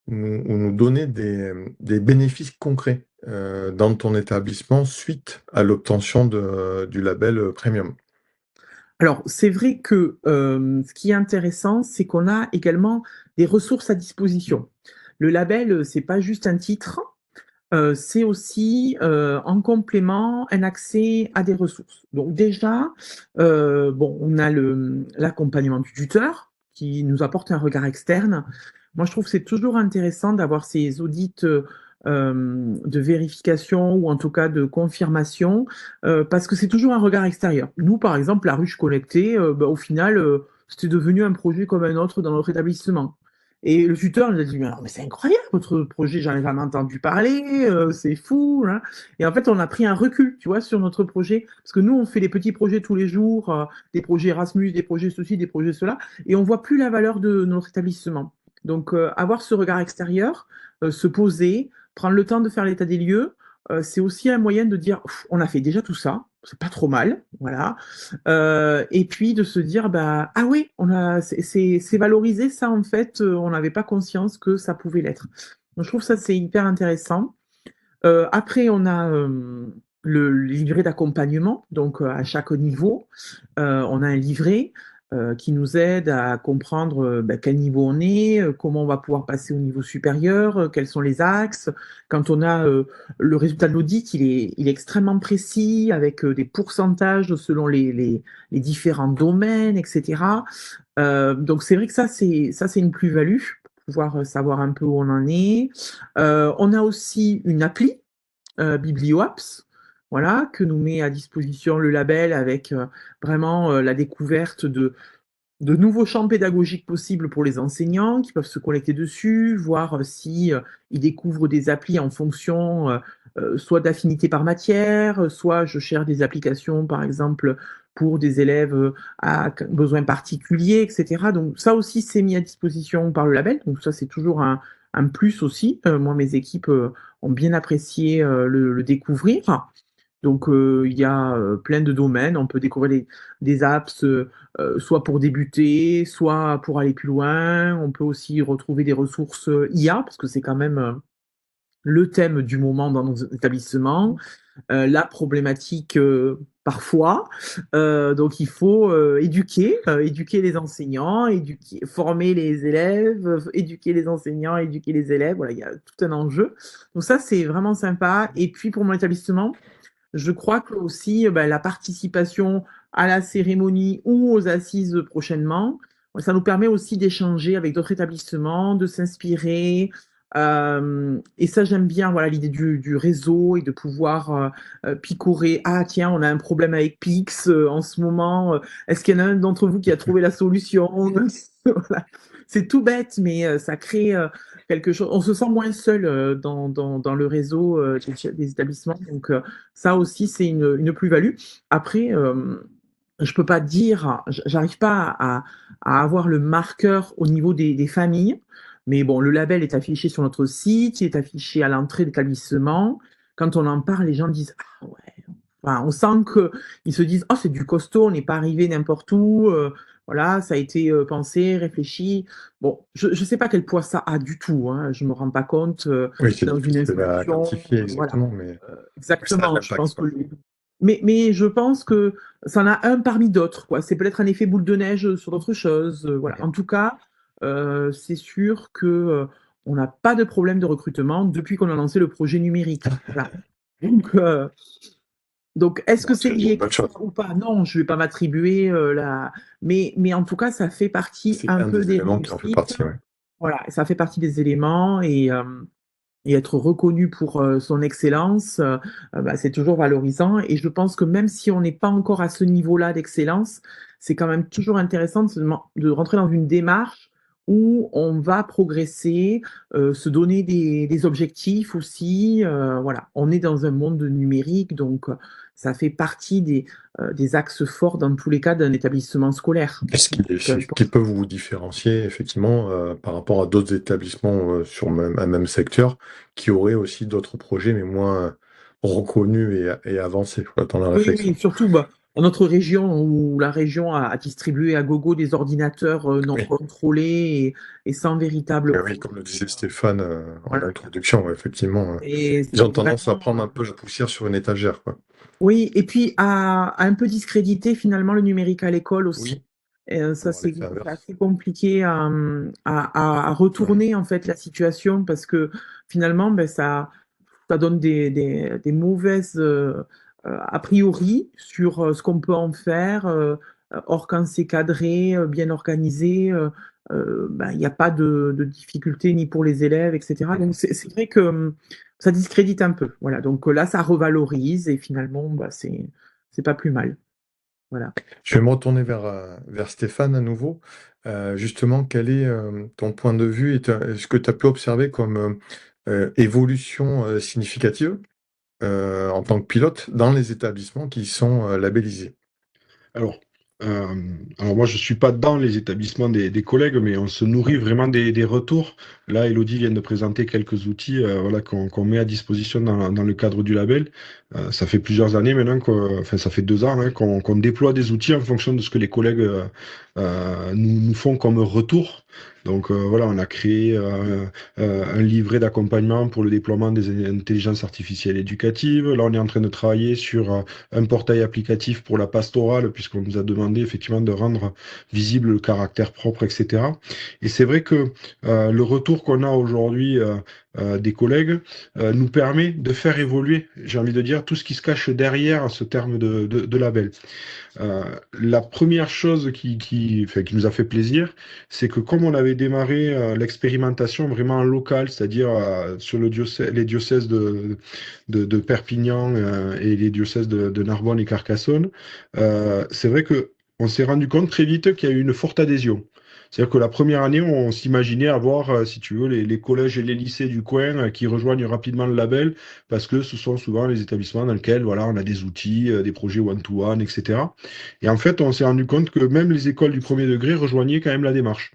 A: ou nous donner des bénéfices concrets, dans ton établissement suite à l'obtention du label, premium?
B: alors, c'est vrai que ce qui est intéressant, c'est qu'on a également des ressources à disposition. Le label, c'est pas juste un titre, c'est aussi en complément un accès à des ressources. Donc, déjà, bon, on a l'accompagnement du tuteur qui nous apporte un regard externe. Moi, je trouve que c'est toujours intéressant d'avoir ces audits de vérification ou en tout cas de confirmation, parce que c'est toujours un regard extérieur. Nous, par exemple, la ruche connectée, bah, au final, c'était devenu un projet comme un autre dans notre établissement. Et le tuteur nous a dit, mais c'est incroyable votre projet, j'en ai jamais entendu parler, c'est fou, hein. Et en fait, on a pris un recul, tu vois, sur notre projet, parce que nous, on fait des petits projets tous les jours, des projets Erasmus, des projets ceci, des projets cela, et on voit plus la valeur de notre établissement. Donc, avoir ce regard extérieur, se poser, prendre le temps de faire l'état des lieux, c'est aussi un moyen de dire, on a fait déjà tout ça, c'est pas trop mal, voilà. Et puis de se dire, bah, ah oui, c'est valorisé ça en fait, on n'avait pas conscience que ça pouvait l'être. Donc je trouve ça c'est hyper intéressant. Après, on a le livret d'accompagnement, donc à chaque niveau, on a un livret qui nous aide à comprendre bah, quel niveau on est, comment on va pouvoir passer au niveau supérieur, quels sont les axes. Quand on a le résultat de l'audit, il est extrêmement précis, avec des pourcentages selon les différents domaines, etc. Donc c'est vrai que ça c'est une plus-value, pour pouvoir savoir un peu où on en est. On a aussi une appli BiblioApps, voilà, que nous met à disposition le label avec vraiment la découverte de nouveaux champs pédagogiques possibles pour les enseignants qui peuvent se connecter dessus, voir si ils découvrent des applis en fonction soit d'affinité par matière, soit je cherche des applications, par exemple, pour des élèves à besoins particuliers, etc. Donc ça aussi, c'est mis à disposition par le label. Donc ça, c'est toujours un plus aussi. Moi, mes équipes ont bien apprécié le découvrir. Donc, il y a plein de domaines. On peut découvrir des apps, soit pour débuter, soit pour aller plus loin. On peut aussi retrouver des ressources IA, parce que c'est quand même le thème du moment dans nos établissements, la problématique parfois. Donc, il faut éduquer les enseignants, former les élèves, éduquer les enseignants, éduquer les élèves. Voilà, il y a tout un enjeu. Donc, ça, c'est vraiment sympa. Et puis, pour mon établissement, je crois que aussi bah, la participation à la cérémonie ou aux assises prochainement, ça nous permet aussi d'échanger avec d'autres établissements, de s'inspirer. Et ça, j'aime bien voilà, l'idée du réseau et de pouvoir picorer. Ah, tiens, on a un problème avec Pix en ce moment. Est-ce qu'il y en a un d'entre vous qui a trouvé la solution? Voilà. C'est tout bête, mais ça crée quelque chose. On se sent moins seul dans le réseau des établissements. Donc, ça aussi, c'est une plus-value. Après, je peux pas dire, j'arrive pas à avoir le marqueur au niveau des familles, mais bon, le label est affiché sur notre site, il est affiché à l'entrée de l'établissement. Quand on en parle, les gens disent, ah ouais. Enfin, on sent qu'ils se disent, oh, c'est du costaud, on n'est pas arrivé n'importe où. Voilà, ça a été pensé, réfléchi. Bon, je ne sais pas quel poids ça a du tout, hein, je ne me rends pas compte
A: Oui, c'est
B: dans une
A: difficile à
B: institution.
A: quantifier
B: Voilà,
A: exactement, mais ça a de
B: exactement. Je pense
A: l'impact,
B: que
A: quoi.
B: Mais je pense que ça en a un parmi d'autres, quoi. C'est peut-être un effet boule de neige sur d'autres choses. Voilà. En tout cas, c'est sûr que on n'a pas de problème de recrutement depuis qu'on a lancé le projet numérique. Voilà. Donc, euh, donc, est-ce
A: Bon,
B: que c'est
A: c'est déjà
B: lié
A: une
B: que
A: bonne chose.
B: ça ou pas? Non, je ne vais pas m'attribuer la. Mais en tout cas, ça fait partie
A: C'est
B: un
A: un
B: peu
A: des
B: des
A: éléments qui en fait
B: réussites.
A: partie, ouais.
B: Voilà, ça fait partie des éléments et être reconnu pour son excellence, bah, c'est toujours valorisant. Et je pense que même si on n'est pas encore à ce niveau-là d'excellence, c'est quand même toujours intéressant de rentrer dans une démarche où on va progresser, se donner des objectifs aussi. Voilà, on est dans un monde numérique, donc ça fait partie des axes forts dans tous les cas d'un établissement scolaire.
A: Est-ce
B: Peu importe.
A: qu'ils peuvent vous différencier effectivement par rapport à d'autres établissements sur un même secteur qui auraient aussi d'autres projets mais moins reconnus et avancés quoi, dans la
B: Oui, oui,
A: réflexion?
B: surtout bah, dans notre région où la région a distribué à gogo des ordinateurs non
A: Oui.
B: contrôlés et sans véritable
A: Oui,
B: projet.
A: comme le disait Stéphane en
B: Voilà.
A: introduction, ouais, effectivement,
B: Et
A: ils
B: c'est
A: ont tendance à
B: vraiment.
A: prendre un peu la poussière sur une étagère, quoi.
B: Oui, et puis à un peu discréditer finalement le numérique à l'école aussi.
A: Oui,
B: Et, ça,
A: avoir
B: c'est
A: l'effet
B: c'est
A: inverse.
B: assez compliqué à
A: Ouais.
B: retourner en fait la situation parce que finalement, ben, ça donne des mauvaises a priori sur ce qu'on peut en faire. Or, quand c'est cadré, bien organisé, ben, il n'y a pas de difficulté ni pour les élèves, etc. Donc, c'est vrai que ça discrédite un peu. Voilà. Donc là, ça revalorise et finalement, bah, c'est pas plus mal. Voilà.
A: Je vais me retourner vers Stéphane à nouveau. Justement, quel est ton point de vue et ce que tu as pu observer comme évolution significative en tant que pilote dans les établissements qui sont labellisés?
C: Alors, alors moi, je suis pas dans les établissements des collègues, mais on se nourrit
A: Ouais.
C: vraiment des retours. Là, Elodie vient de présenter quelques outils voilà, qu'on met à disposition dans le cadre du label. Ça fait plusieurs années maintenant, enfin ça fait 2 ans hein, qu'on déploie des outils en fonction de ce que les collègues nous font comme retour. Donc voilà, on a créé un livret d'accompagnement pour le déploiement des intelligences artificielles éducatives. Là, on est en train de travailler sur un portail applicatif pour la pastorale, puisqu'on nous a demandé effectivement de rendre visible le caractère propre, etc. Et c'est vrai que le retour qu'on a aujourd'hui des collègues nous permet de faire évoluer, j'ai envie de dire, tout ce qui se cache derrière ce terme de label. La première chose enfin, qui nous a fait plaisir, c'est que comme on avait démarré l'expérimentation vraiment en local, c'est-à-dire sur les diocèses de Perpignan et les diocèses de Narbonne et Carcassonne, c'est vrai que on s'est rendu compte très vite qu'il y a eu une forte adhésion. C'est-à-dire que la première année, on s'imaginait avoir, si tu veux, les collèges et les lycées du coin qui rejoignent rapidement le label, parce que ce sont souvent les établissements dans lesquels voilà, on a des outils, des projets one-to-one, etc. Et en fait, on s'est rendu compte que même les écoles du premier degré rejoignaient quand même la démarche.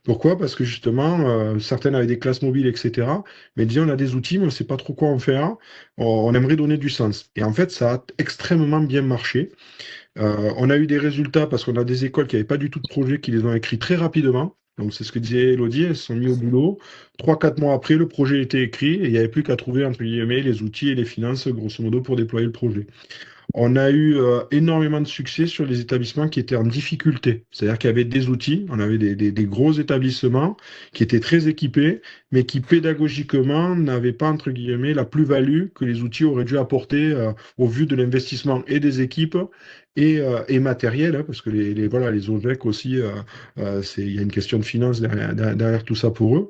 C: Pourquoi? Parce que justement, certaines avaient des classes mobiles, etc. Mais disaient, on a des outils, mais on ne sait pas trop quoi en faire. On aimerait donner du sens. Et en fait, ça a extrêmement bien marché. On a eu des résultats parce qu'on a des écoles qui n'avaient pas du tout de projet, qui les ont écrits très rapidement. Donc, c'est ce que disait Elodie, elles se sont mis au boulot. 3, 4 mois après, le projet était écrit et il n'y avait plus qu'à trouver, entre guillemets, les outils et les finances, grosso modo, pour déployer le projet. On a eu énormément de succès sur les établissements qui étaient en difficulté. C'est-à-dire qu'il y avait des outils, on avait des gros établissements qui étaient très équipés, mais qui pédagogiquement n'avaient pas, entre guillemets, la plus-value que les outils auraient dû apporter au vu de l'investissement et des équipes et matériel, hein, parce que voilà, les OGEC aussi, il y a une question de finance derrière tout ça pour eux.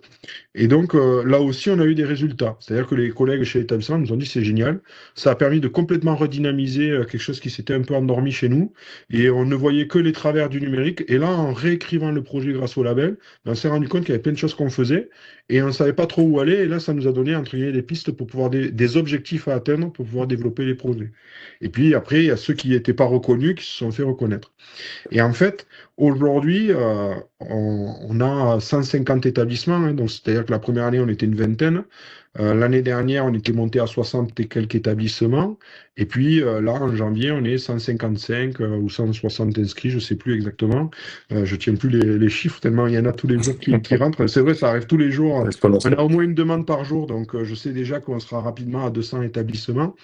C: Et donc là aussi, on a eu des résultats. C'est-à-dire que les collègues chez l'établissement nous ont dit c'est génial. Ça a permis de complètement redynamiser quelque chose qui s'était un peu endormi chez nous. Et on ne voyait que les travers du numérique. Et là, en réécrivant le projet grâce au label, on s'est rendu compte qu'il y avait plein de choses qu'on faisait et on ne savait pas trop où aller. Et là, ça nous a donné entre guillemets des pistes pour pouvoir des objectifs à atteindre pour pouvoir développer les projets. Et puis après, il y a ceux qui n'étaient pas reconnus qui se sont fait reconnaître. Et en fait, aujourd'hui, on a 150 établissements, hein, donc c'est-à-dire que la première année, on était une vingtaine. L'année dernière, on était monté à 60 et quelques établissements. Et puis là, en janvier, on est 155 ou 160 inscrits, je ne sais plus exactement. Je ne tiens plus les chiffres tellement il y en a tous les jours qui rentrent. C'est vrai, ça arrive tous les jours. On a au moins une demande par jour, donc je sais déjà qu'on sera rapidement à 200 établissements.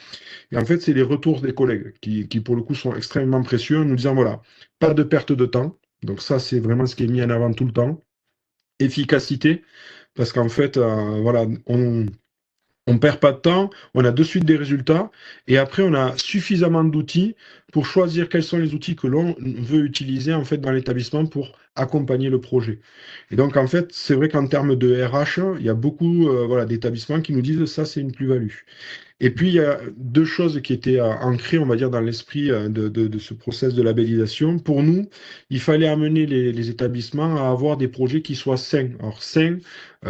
C: Et en fait, c'est les retours des collègues qui, pour le coup, sont extrêmement précieux en nous disant, voilà, pas de perte de temps. Donc ça, c'est vraiment ce qui est mis en avant tout le temps. Efficacité, parce qu'en fait, voilà, on perd pas de temps, on a de suite des résultats, et après on a suffisamment d'outils pour choisir quels sont les outils que l'on veut utiliser en fait dans l'établissement pour accompagner le projet. Et donc en fait, c'est vrai qu'en termes de RH, il y a beaucoup voilà, d'établissements qui nous disent ça c'est une plus-value. Et puis, il y a deux choses qui étaient ancrées, on va dire, dans l'esprit de ce process de labellisation. Pour nous, il fallait amener les établissements à avoir des projets qui soient sains. Alors, sains,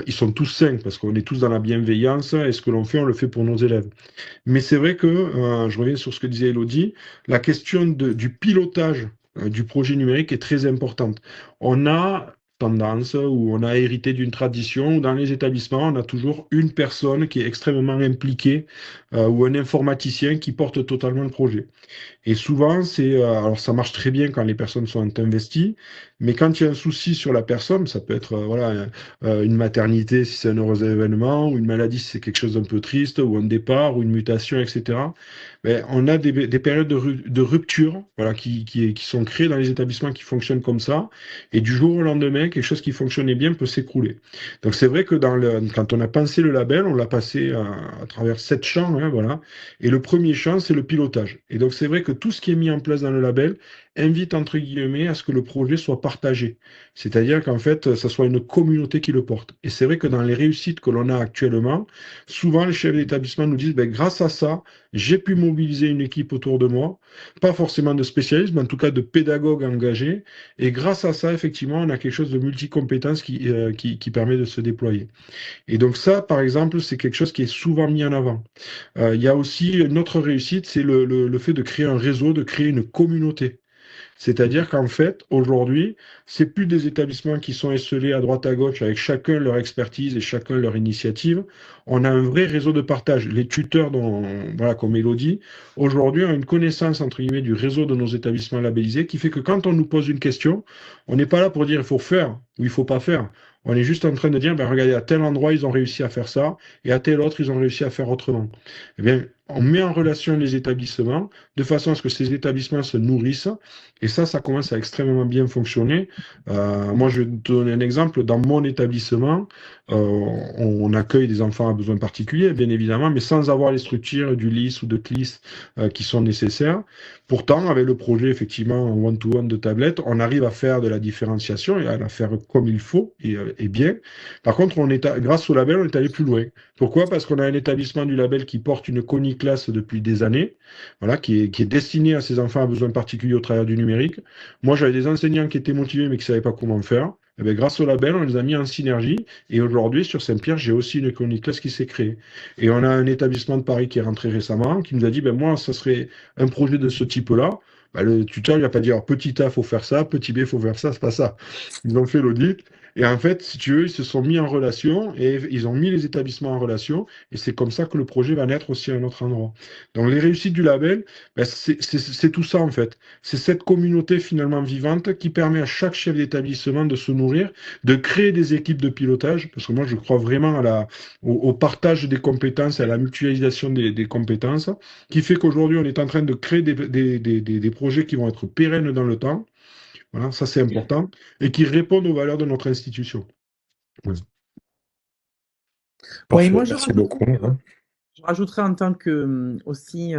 C: ils sont tous sains parce qu'on est tous dans la bienveillance et ce que l'on fait, on le fait pour nos élèves. Mais c'est vrai que, je reviens sur ce que disait Elodie, la question du pilotage du projet numérique est très importante. On a tendance ou on a hérité d'une tradition où dans les établissements, on a toujours une personne qui est extrêmement impliquée ou un informaticien qui porte totalement le projet. Et souvent, alors ça marche très bien quand les personnes sont investies, mais quand il y a un souci sur la personne, ça peut être voilà, une maternité si c'est un heureux événement, ou une maladie si c'est quelque chose d'un peu triste, ou un départ, ou une mutation, etc. Ben, on a des périodes de rupture voilà, qui sont créées dans les établissements qui fonctionnent comme ça, et du jour au lendemain, quelque chose qui fonctionnait bien peut s'écrouler. Donc c'est vrai que quand on a pensé le label, on l'a passé à travers 7 champs, hein, voilà, et le premier champ, c'est le pilotage. Et donc c'est vrai que tout ce qui est mis en place dans le label invite, entre guillemets, à ce que le projet soit partagé. C'est-à-dire qu'en fait, ça soit une communauté qui le porte. Et c'est vrai que dans les réussites que l'on a actuellement, souvent les chefs d'établissement nous disent, ben, grâce à ça, j'ai pu mobiliser une équipe autour de moi, pas forcément de spécialistes, mais en tout cas de pédagogues engagés. Et grâce à ça, effectivement, on a quelque chose de multicompétence qui permet de se déployer. Et donc ça, par exemple, c'est quelque chose qui est souvent mis en avant. Il y a aussi une autre réussite, c'est le fait de créer un réseau, de créer une communauté. C'est-à-dire qu'en fait, aujourd'hui, c'est plus des établissements qui sont esselés à droite à gauche avec chacun leur expertise et chacun leur initiative. On a un vrai réseau de partage. Les tuteurs, voilà, comme Elodie, aujourd'hui ont une connaissance, entre guillemets, du réseau de nos établissements labellisés qui fait que quand on nous pose une question, on n'est pas là pour dire il faut faire ou il faut pas faire. On est juste en train de dire, ben, regardez, à tel endroit, ils ont réussi à faire ça, et à tel autre, ils ont réussi à faire autrement. Eh bien, on met en relation les établissements de façon à ce que ces établissements se nourrissent, et ça commence à extrêmement bien fonctionner. Moi, je vais te donner un exemple. Dans mon établissement, on accueille des enfants à besoins particuliers, bien évidemment, mais sans avoir les structures du LIS ou de CLIS qui sont nécessaires. Pourtant, avec le projet, effectivement, en one-to-one de tablette, on arrive à faire de la différenciation et à la faire comme il faut et bien. Par contre, grâce au label, on est allé plus loin. Pourquoi? Parce qu'on a un établissement du label qui porte une ConiClass depuis des années, voilà, qui est destiné à ces enfants à besoins particuliers au travers du numérique. Moi, j'avais des enseignants qui étaient motivés mais qui ne savaient pas comment faire. Eh bien, grâce au label, on les a mis en synergie. Et aujourd'hui, sur Saint-Pierre, j'ai aussi une ConiClass qui s'est créée. Et on a un établissement de Paris qui est rentré récemment, qui nous a dit, ben, moi, ça serait un projet de ce type-là. Ben, le tuteur, il va pas dire petit A, il faut faire ça, petit B, il faut faire ça, c'est pas ça. Ils ont fait l'audit. Et en fait, si tu veux, ils se sont mis en relation et ils ont mis les établissements en relation. Et c'est comme ça que le projet va naître aussi à un autre endroit. Donc, les réussites du label, ben, c'est tout ça, en fait. C'est cette communauté finalement vivante qui permet à chaque chef d'établissement de se nourrir, de créer des équipes de pilotage, parce que moi, je crois vraiment au partage des compétences et à la mutualisation des compétences, qui fait qu'aujourd'hui, on est en train de créer des projets qui vont être pérennes dans le temps. Voilà, ça c'est important, et qui répondent aux valeurs de notre institution. Ouais.
B: Oui,
A: Parfait,
B: moi
A: merci beaucoup.
B: je rajouterais en tant que aussi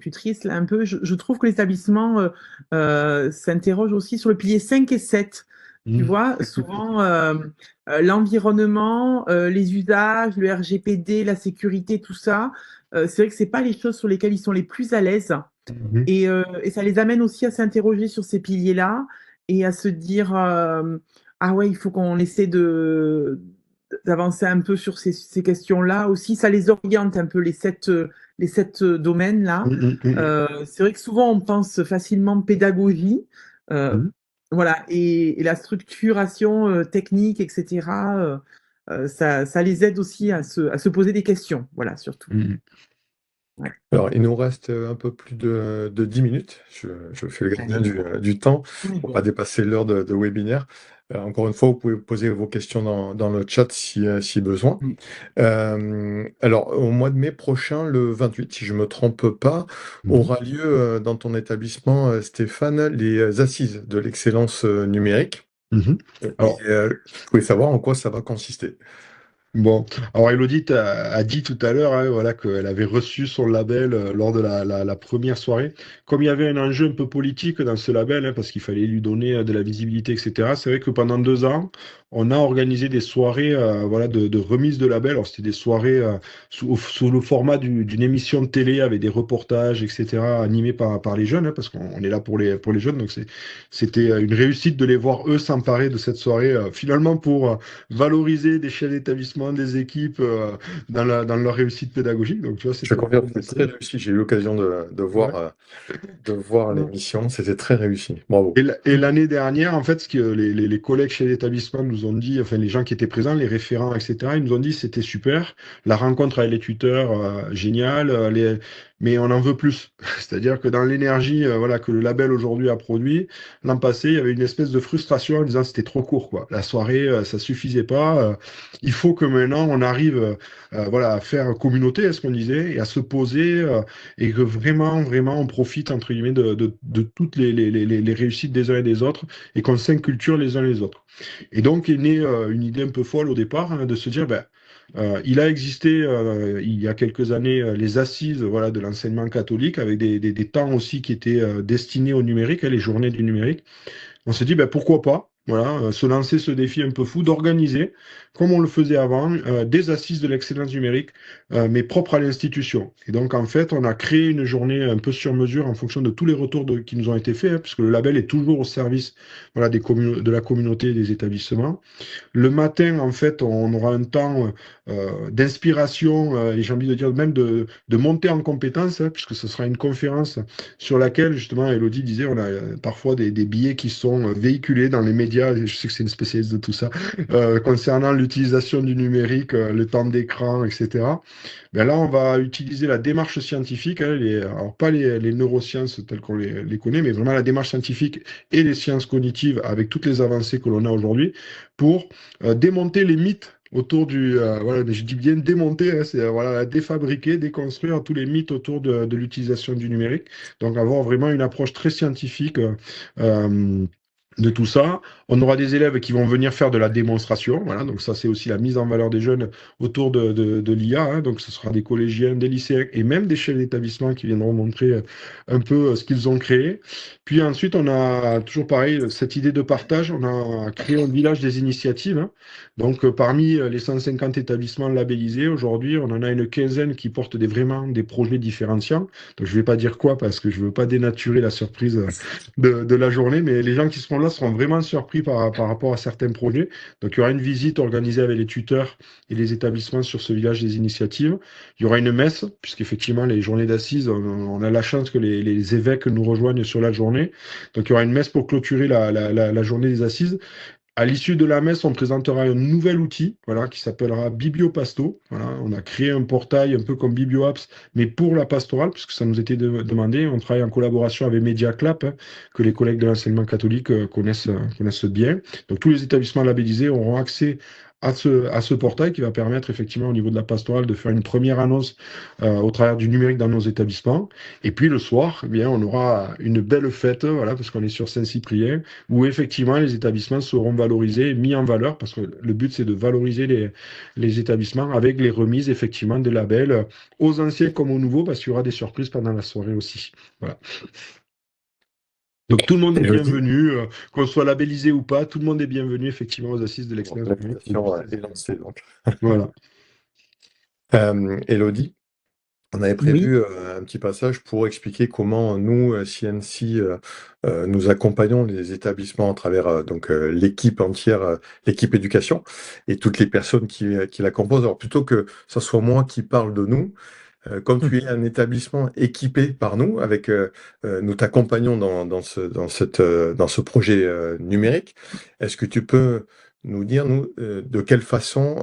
B: tutrice là, un peu, je trouve que l'établissement s'interroge aussi sur le pilier 5 et 7. Tu vois, souvent l'environnement, les usages, le RGPD, la sécurité, tout ça, c'est vrai que c'est pas les choses sur lesquelles ils sont les plus à l'aise. Et ça les amène aussi à s'interroger sur ces piliers-là et à se dire ah ouais, il faut qu'on essaie d'avancer un peu sur ces questions-là aussi. Ça les oriente un peu, les sept domaines-là. C'est vrai que souvent, on pense facilement pédagogie. euh, voilà, et la structuration technique, etc. ça les aide aussi à se poser des questions, voilà, surtout.
C: Mhm.
B: Ouais.
A: Alors, il nous reste un peu plus de 10 minutes. Je fais le gardien du temps pour pas dépasser l'heure de webinaire. Encore une fois, vous pouvez poser vos questions dans le chat si besoin. Alors, au mois de mai prochain, le 28, si je ne me trompe pas, aura lieu dans ton établissement, Stéphane, les assises de l'excellence numérique.
C: Mhm. Alors,
A: Je voulais savoir en quoi ça va consister.
C: bon, alors Elodie a dit tout à l'heure, hein, voilà, qu'elle avait reçu son label lors de la première soirée. Comme il y avait un enjeu un peu politique dans ce label, hein, parce qu'il fallait lui donner de la visibilité, etc., c'est vrai que pendant 2 ans, on a organisé des soirées voilà, de remise de label. Alors c'était des soirées sous le format d'une émission de télé avec des reportages, etc., animés par les jeunes, hein, parce qu'on est là pour les jeunes. Donc c'était une réussite de les voir, eux, s'emparer de cette soirée, finalement pour valoriser des chefs d'établissement, des équipes dans leur réussite pédagogique. Donc, tu vois,
A: Je
C: c'était une
A: confirme
C: bonne
A: que c'est très
C: chose.
A: réussi. J'ai eu l'occasion de
C: Ouais.
A: voir
C: Ouais.
A: l'émission. C'était très réussi. Bravo.
C: Et l'année dernière, en fait, ce que les collègues chez l'établissement nous ont dit, enfin les gens qui étaient présents, les référents, etc., ils nous ont dit c'était super, la rencontre avec les tuteurs, génial, mais on en veut plus. C'est-à-dire que dans l'énergie voilà, que le label aujourd'hui a produit, l'an passé, il y avait une espèce de frustration en disant c'était trop court, quoi. La soirée, ça suffisait pas. Il faut que maintenant on arrive voilà, à faire communauté, à ce qu'on disait, et à se poser. Et que vraiment, vraiment, on profite, entre guillemets, de toutes les réussites des uns et des autres et qu'on s'inculture les uns les autres. Et donc est née une idée un peu folle au départ, hein, de se dire, ben, il a existé il y a quelques années les assises voilà, de l'enseignement catholique avec des temps aussi qui étaient destinés au numérique, hein, les journées du numérique. On s'est dit, ben, pourquoi pas, voilà, se lancer ce défi un peu fou d'organiser, comme on le faisait avant, des assises de l'excellence numérique, mais propres à l'institution. Et donc, en fait, on a créé une journée un peu sur mesure en fonction de tous les retours qui nous ont été faits, hein, puisque le label est toujours au service voilà, de la communauté et des établissements. Le matin, en fait, on aura un temps d'inspiration et j'ai envie de dire même de monter en compétence, hein, puisque ce sera une conférence sur laquelle, justement, Elodie disait, on a parfois des billets qui sont véhiculés dans les médias, et je sais que c'est une spécialiste de tout ça, concernant l'utilisation du numérique, le temps d'écran, etc. Ben là, on va utiliser la démarche scientifique, hein, alors pas les neurosciences telles qu'on les connaît, mais vraiment la démarche scientifique et les sciences cognitives avec toutes les avancées que l'on a aujourd'hui pour démonter les mythes autour voilà, mais je dis bien démonter, hein, c'est voilà, défabriquer, déconstruire tous les mythes autour de l'utilisation du numérique. Donc avoir vraiment une approche très scientifique euh, de tout ça. On aura des élèves qui vont venir faire de la démonstration. Voilà, donc ça, c'est aussi la mise en valeur des jeunes autour de l'IA. Hein. Donc ce sera des collégiens, des lycéens et même des chefs d'établissement qui viendront montrer un peu ce qu'ils ont créé. Puis ensuite, on a toujours pareil, cette idée de partage. On a créé un village des initiatives, hein. Donc, parmi les 150 établissements labellisés, aujourd'hui, on en a une quinzaine qui portent vraiment des projets différenciants. Donc, je ne vais pas dire quoi parce que je ne veux pas dénaturer la surprise de la journée, mais les gens qui seront là seront vraiment surpris par rapport à certains projets. Donc, il y aura une visite organisée avec les tuteurs et les établissements sur ce village des initiatives. Il y aura une messe, puisqu'effectivement, les journées d'assises, on a la chance que les évêques nous rejoignent sur la journée. Donc, il y aura une messe pour clôturer la journée des assises. À l'issue de la messe, on présentera un nouvel outil, voilà, qui s'appellera Bibliopasto. Voilà, on a créé un portail un peu comme BiblioApps, mais pour la pastorale, puisque ça nous était demandé. On travaille en collaboration avec MediaClap, hein, que les collègues de l'enseignement catholique connaissent bien. Donc tous les établissements labellisés auront accès à ce portail qui va permettre effectivement au niveau de la pastorale de faire une première annonce au travers du numérique dans nos établissements. Et puis le soir, eh bien, on aura une belle fête, voilà, parce qu'on est sur Saint-Cyprien, où effectivement les établissements seront valorisés, mis en valeur, parce que le but c'est de valoriser les établissements avec les remises effectivement des labels aux anciens comme aux nouveaux, parce qu'il y aura des surprises pendant la soirée aussi. Voilà. Donc tout le monde est bienvenu, qu'on soit labellisé ou pas, tout le monde est bienvenu effectivement aux assises de l'expérience.
A: L'invitation est lancée, donc.
C: Voilà.
A: Elodie, on avait
B: Oui.
A: prévu un petit passage pour expliquer comment nous, CNC, nous accompagnons les établissements à travers donc l'équipe entière, l'équipe éducation et toutes les personnes qui la composent. Alors plutôt que ce soit moi qui parle de nous, comme tu es un établissement équipé par nous, avec nous t'accompagnons dans ce projet numérique, est-ce que tu peux nous dire, de quelle façon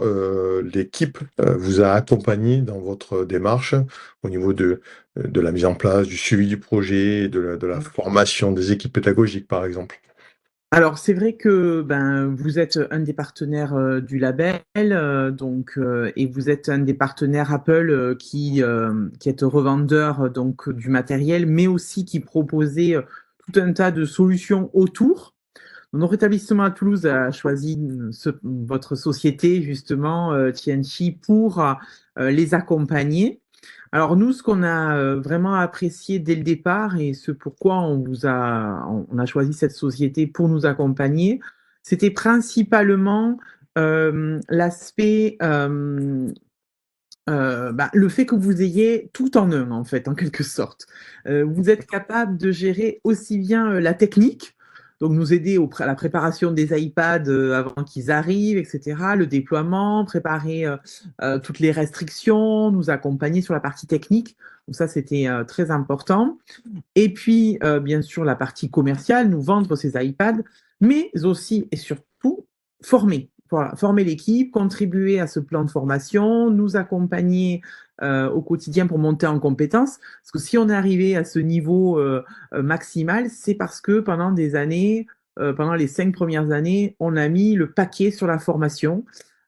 A: l'équipe vous a accompagné dans votre démarche au niveau de la mise en place, du suivi du projet, de la formation des équipes pédagogiques, par exemple?
B: Alors, c'est vrai que ben, vous êtes un des partenaires du label, et vous êtes un des partenaires Apple qui est revendeur donc, du matériel, mais aussi qui proposait tout un tas de solutions autour. Notre établissement à Toulouse a choisi votre société, justement, Tianchi, pour les accompagner. Alors nous, ce qu'on a vraiment apprécié dès le départ et ce pourquoi on a choisi cette société pour nous accompagner, c'était principalement l'aspect, le fait que vous ayez tout en un, en fait, en quelque sorte. Vous êtes capable de gérer aussi bien la technique, donc nous aider à la préparation des iPads avant qu'ils arrivent, etc., le déploiement, préparer toutes les restrictions, nous accompagner sur la partie technique. Donc ça, c'était très important. Et puis, bien sûr, la partie commerciale, nous vendre ces iPads, mais aussi et surtout former. Voilà, former l'équipe, contribuer à ce plan de formation, nous accompagner au quotidien pour monter en compétences. Parce que si on est arrivé à ce niveau maximal, c'est parce que pendant des années, pendant les 5 premières années, on a mis le paquet sur la formation.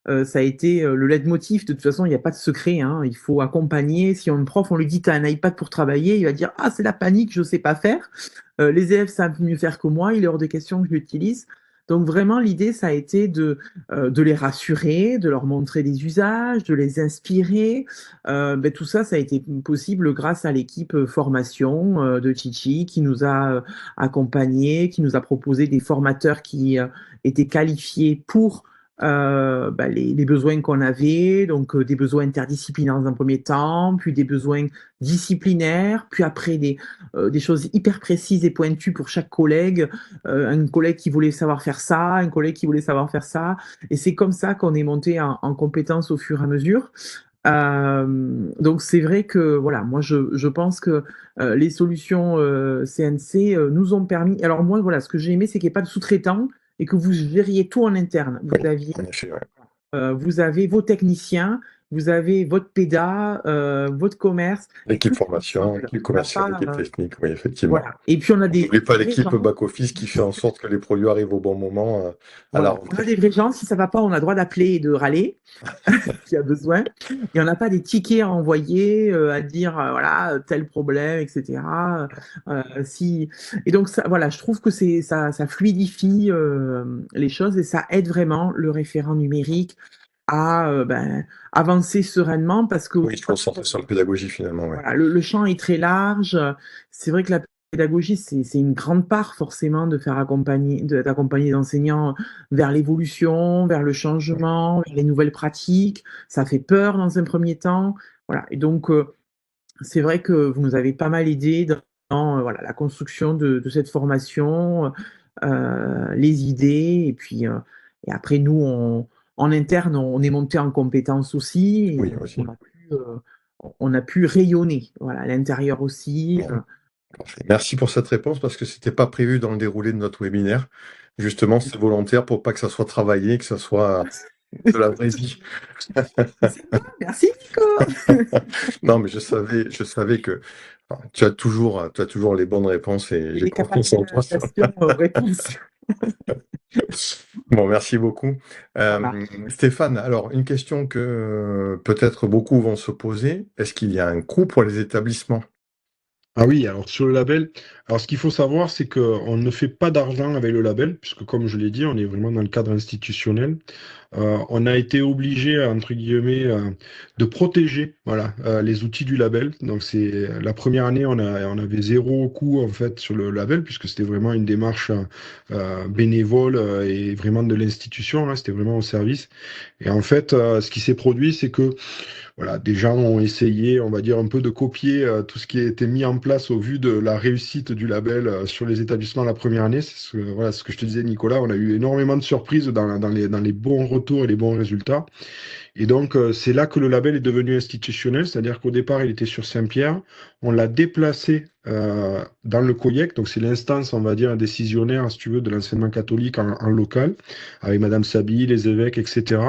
B: Ça a été le leitmotiv. De toute façon, il n'y a pas de secret, hein. Il faut accompagner. Si un prof, on lui dit, tu as un iPad pour travailler, il va dire, ah, c'est la panique, je ne sais pas faire. Les élèves savent mieux faire que moi, il est hors de question que je l'utilise. Donc vraiment, l'idée, ça a été de les rassurer, de leur montrer des usages, de les inspirer. Tout ça, ça a été possible grâce à l'équipe formation de Chichi qui nous a accompagnés, qui nous a proposé des formateurs qui étaient qualifiés pour les besoins qu'on avait, donc des besoins interdisciplinaires dans un premier temps, puis des besoins disciplinaires, puis après des choses hyper précises et pointues pour chaque collègue, un collègue qui voulait savoir faire ça, un collègue qui voulait savoir faire ça, et c'est comme ça qu'on est monté en compétences au fur et à mesure. Donc c'est vrai que voilà, moi je pense que les solutions CNC nous ont permis. Alors moi voilà, ce que j'ai aimé, c'est qu'il n'y ait pas de sous-traitants et que vous gériez tout en interne.
A: Oui, en effet, ouais.
B: Vous avez vos techniciens, vous avez votre PEDA, votre commerce, et
A: L'équipe
B: tout
A: formation,
B: ensemble.
A: l'équipe
B: On n'a
A: commerciale,
B: pas,
A: l'équipe technique, oui, effectivement.
B: voilà. Et puis on a
A: On n'oublie
B: des
A: pas
B: vrais
A: l'équipe
B: gens.
A: back-office qui fait en sorte que les produits arrivent au bon moment à la
B: Voilà, on a
A: rentrée.
B: des vrais gens. Si ça va pas, on a le droit d'appeler et de râler s'il y a besoin. Et on n'a pas des tickets à envoyer, à dire voilà tel problème, etc. Si et donc ça, voilà, je trouve que ça fluidifie les choses et ça aide vraiment le référent numérique à avancer sereinement parce que
A: Oui, il se concentrer sur la pédagogie finalement, ouais.
B: voilà, le champ est très large. C'est vrai que la pédagogie, c'est une grande part forcément de faire d'accompagner les enseignants vers l'évolution, vers le changement, vers les nouvelles pratiques. Ça fait peur dans un premier temps. Voilà. Et donc, c'est vrai que vous nous avez pas mal aidé dans voilà, la construction de cette formation, les idées, et puis et après, nous, en interne, on est monté en compétences aussi, et
A: Oui, aussi.
B: on a pu rayonner, voilà, à l'intérieur aussi.
A: Bon, parfait. Merci pour cette réponse parce que c'était pas prévu dans le déroulé de notre webinaire. Justement, c'est volontaire pour pas que ça soit travaillé, que ça soit de la vraie vie.
B: C'est sympa, merci Nico.
A: Non, mais je savais que enfin, tu as toujours les bonnes réponses et j'ai
B: Les
A: confiance
B: capacités
A: en toi.
B: d'adaptation aux réponses.
A: Bon, merci beaucoup.
B: Ça marche.
A: Stéphane, alors une question que peut-être beaucoup vont se poser, est-ce qu'il y a un coût pour les établissements?
C: Ah oui, alors sur le label, alors ce qu'il faut savoir, c'est qu'on ne fait pas d'argent avec le label, puisque comme je l'ai dit, on est vraiment dans le cadre institutionnel. On a été obligé, entre guillemets, de protéger, voilà, les outils du label. Donc c'est la première année, on avait zéro coût en fait sur le label, puisque c'était vraiment une démarche bénévole et vraiment de l'institution, hein, c'était vraiment au service. Et en fait, ce qui s'est produit, c'est que voilà, des gens ont essayé, on va dire, un peu de copier tout ce qui a été mis en place au vu de la réussite du label sur les établissements la première année. C'est ce que je te disais, Nicolas. On a eu énormément de surprises dans les bons retours retours et les bons résultats. Et donc, c'est là que le label est devenu institutionnel, c'est-à-dire qu'au départ, il était sur Saint-Pierre. On l'a déplacé dans le COIEC, donc c'est l'instance, on va dire, décisionnaire, si tu veux, de l'enseignement catholique en local, avec Madame Sabi, les évêques, etc.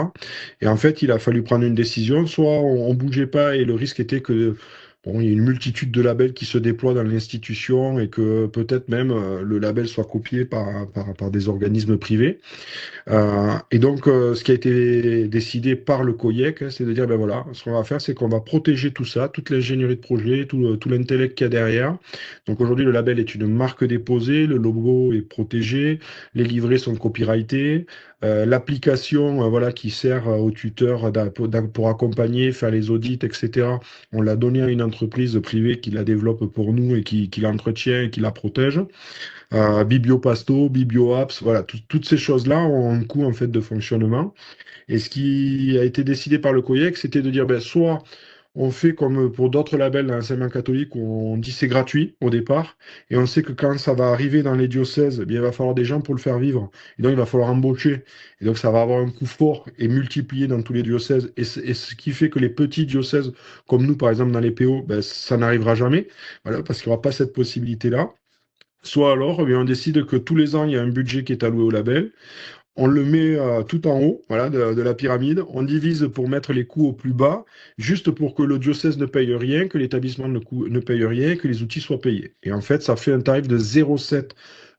C: Et en fait, il a fallu prendre une décision, soit on bougeait pas et le risque était que bon, il y a une multitude de labels qui se déploient dans l'institution et que peut-être même le label soit copié par des organismes privés. Et donc, ce qui a été décidé par le COIEC, c'est de dire, ben voilà, ce qu'on va faire, c'est qu'on va protéger tout ça, toute l'ingénierie de projet, tout l'intellect qu'il y a derrière. Donc aujourd'hui, le label est une marque déposée, le logo est protégé, les livrets sont copyrightés, l'application, voilà, qui sert aux tuteurs pour accompagner, faire les audits, etc. On l'a donné à une entreprise privée qui la développe pour nous et qui l'entretient et qui la protège. BiblioPasto, BiblioApps, voilà, toutes ces choses-là ont un coût en fait de fonctionnement. Et ce qui a été décidé par le COIEC, c'était de dire, ben, soit on fait comme pour d'autres labels dans l'enseignement catholique où on dit c'est gratuit au départ, et on sait que quand ça va arriver dans les diocèses, eh bien, il va falloir des gens pour le faire vivre. Et donc il va falloir embaucher. Et donc ça va avoir un coût fort et multiplié dans tous les diocèses. Et ce qui fait que les petits diocèses, comme nous par exemple dans les PO, ben, ça n'arrivera jamais, voilà, parce qu'il n'y aura pas cette possibilité-là. Soit alors, eh bien, on décide que tous les ans, il y a un budget qui est alloué au label. On le met tout en haut, voilà, de la pyramide. On divise pour mettre les coûts au plus bas, juste pour que le diocèse ne paye rien, que l'établissement ne paye rien, que les outils soient payés. Et en fait, ça fait un tarif de 0,7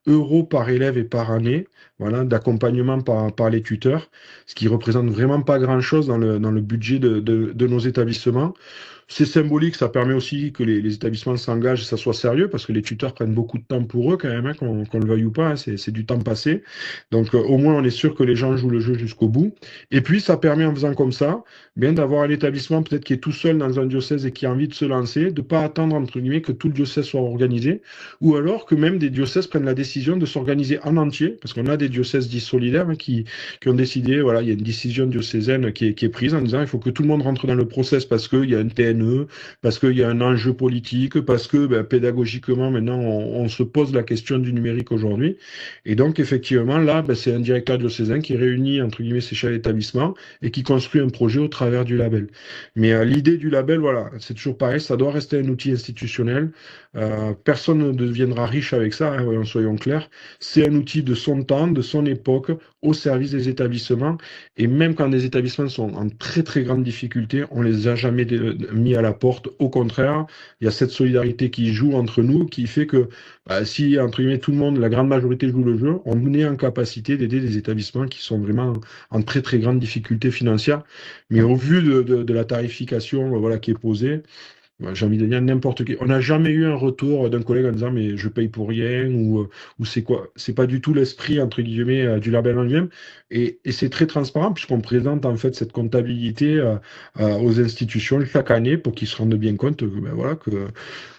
C: euros par élève et par année, voilà, d'accompagnement par les tuteurs, ce qui représente vraiment pas grand-chose dans le budget de nos établissements. C'est symbolique, ça permet aussi que les établissements s'engagent et ça soit sérieux, parce que les tuteurs prennent beaucoup de temps pour eux quand même, hein, qu'on le veuille ou pas, hein, c'est du temps passé. Donc au moins on est sûr que les gens jouent le jeu jusqu'au bout. Et puis ça permet en faisant comme ça, bien d'avoir un établissement peut-être qui est tout seul dans un diocèse et qui a envie de se lancer, de pas attendre entre guillemets que tout le diocèse soit organisé, ou alors que même des diocèses prennent la décision de s'organiser en entier, parce qu'on a des diocèses dits solidaires, hein, qui ont décidé, voilà, il y a une décision diocésaine qui est prise en disant il faut que tout le monde rentre dans le process parce qu'il y a une TNE, parce qu'il y a un enjeu politique, parce que ben, pédagogiquement, maintenant, on se pose la question du numérique aujourd'hui. Et donc, effectivement, là, ben, c'est un directeur diocésain qui réunit, entre guillemets, ses chefs d'établissement et qui construit un projet au travers du label. Mais l'idée du label, voilà, c'est toujours pareil, ça doit rester un outil institutionnel. Personne ne deviendra riche avec ça, hein, soyons clairs. C'est un outil de son temps, de son époque, au service des établissements. Et même quand des établissements sont en très très grande difficulté, on les a jamais mis à la porte. Au contraire, il y a cette solidarité qui joue entre nous, qui fait que bah, si, entre guillemets, tout le monde, la grande majorité joue le jeu, on est en capacité d'aider des établissements qui sont vraiment en très très grande difficulté financière. Mais au vu de la tarification voilà, qui est posée, j'ai envie de dire n'importe qui. On n'a jamais eu un retour d'un collègue en disant mais je paye pour rien ou c'est quoi. C'est pas du tout l'esprit entre guillemets du label en lui-même et c'est très transparent puisqu'on présente en fait cette comptabilité aux institutions chaque année pour qu'ils se rendent bien compte ben, voilà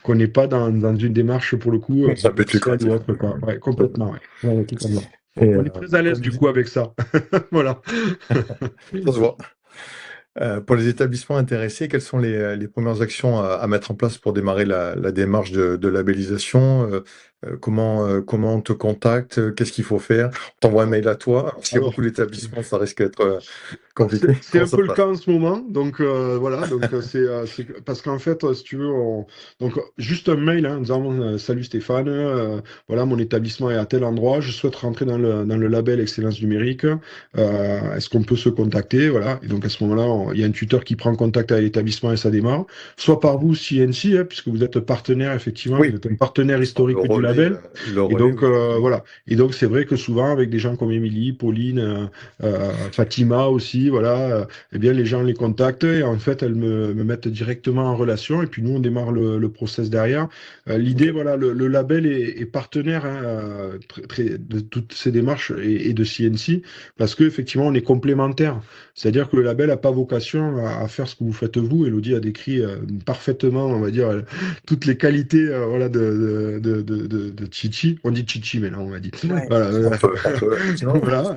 C: qu'on n'est pas dans une démarche pour le coup
A: Ça peut être
C: commerciale ou
A: lucratif.
C: autre quoi. Ouais, complètement. Ouais. Ouais, totalement.
A: Et,
C: On est très à l'aise du coup avec ça. Voilà.
A: ça se voit. Pour les établissements intéressés, quelles sont les premières actions à mettre en place pour démarrer la démarche de labellisation? Comment on te contacte? Qu'est-ce qu'il faut faire? On t'envoie un mail à toi? S'il y a
C: Alors,
A: beaucoup d'établissements, ça risque d'être compliqué.
C: c'est
A: Comment
C: un
A: ça
C: peu
A: se
C: le
A: passe?
C: cas en ce moment, donc voilà, donc c'est parce qu'en fait, si tu veux, donc juste un mail hein, en disant salut Stéphane, voilà mon établissement est à tel endroit, je souhaite rentrer dans le label Excellence numérique, est-ce qu'on peut se contacter, voilà, et donc à ce moment-là, il y a un tuteur qui prend contact avec l'établissement et ça démarre, soit par vous CNC, hein, puisque vous êtes partenaire effectivement, vous
A: Oui,
C: êtes un partenaire historique du label,
A: le
C: et
A: relais,
C: donc
A: oui.
C: voilà, et donc c'est vrai que souvent avec des gens comme Émilie, Pauline, Fatima aussi, voilà, eh bien les gens les contactent et en fait elles me mettent directement en relation et puis nous on démarre le process derrière. L'idée,
A: Ok.
C: voilà, le label est partenaire hein, de toutes ces démarches et de CNC parce que effectivement on est complémentaires. C'est-à-dire que le label n'a pas vocation à faire ce que vous faites vous. Elodie a décrit parfaitement, on va dire, toutes les qualités voilà, de Chichi. On dit Chichi maintenant, on m'a dit.
B: Ouais.
C: Voilà,
A: Sinon,
C: voilà,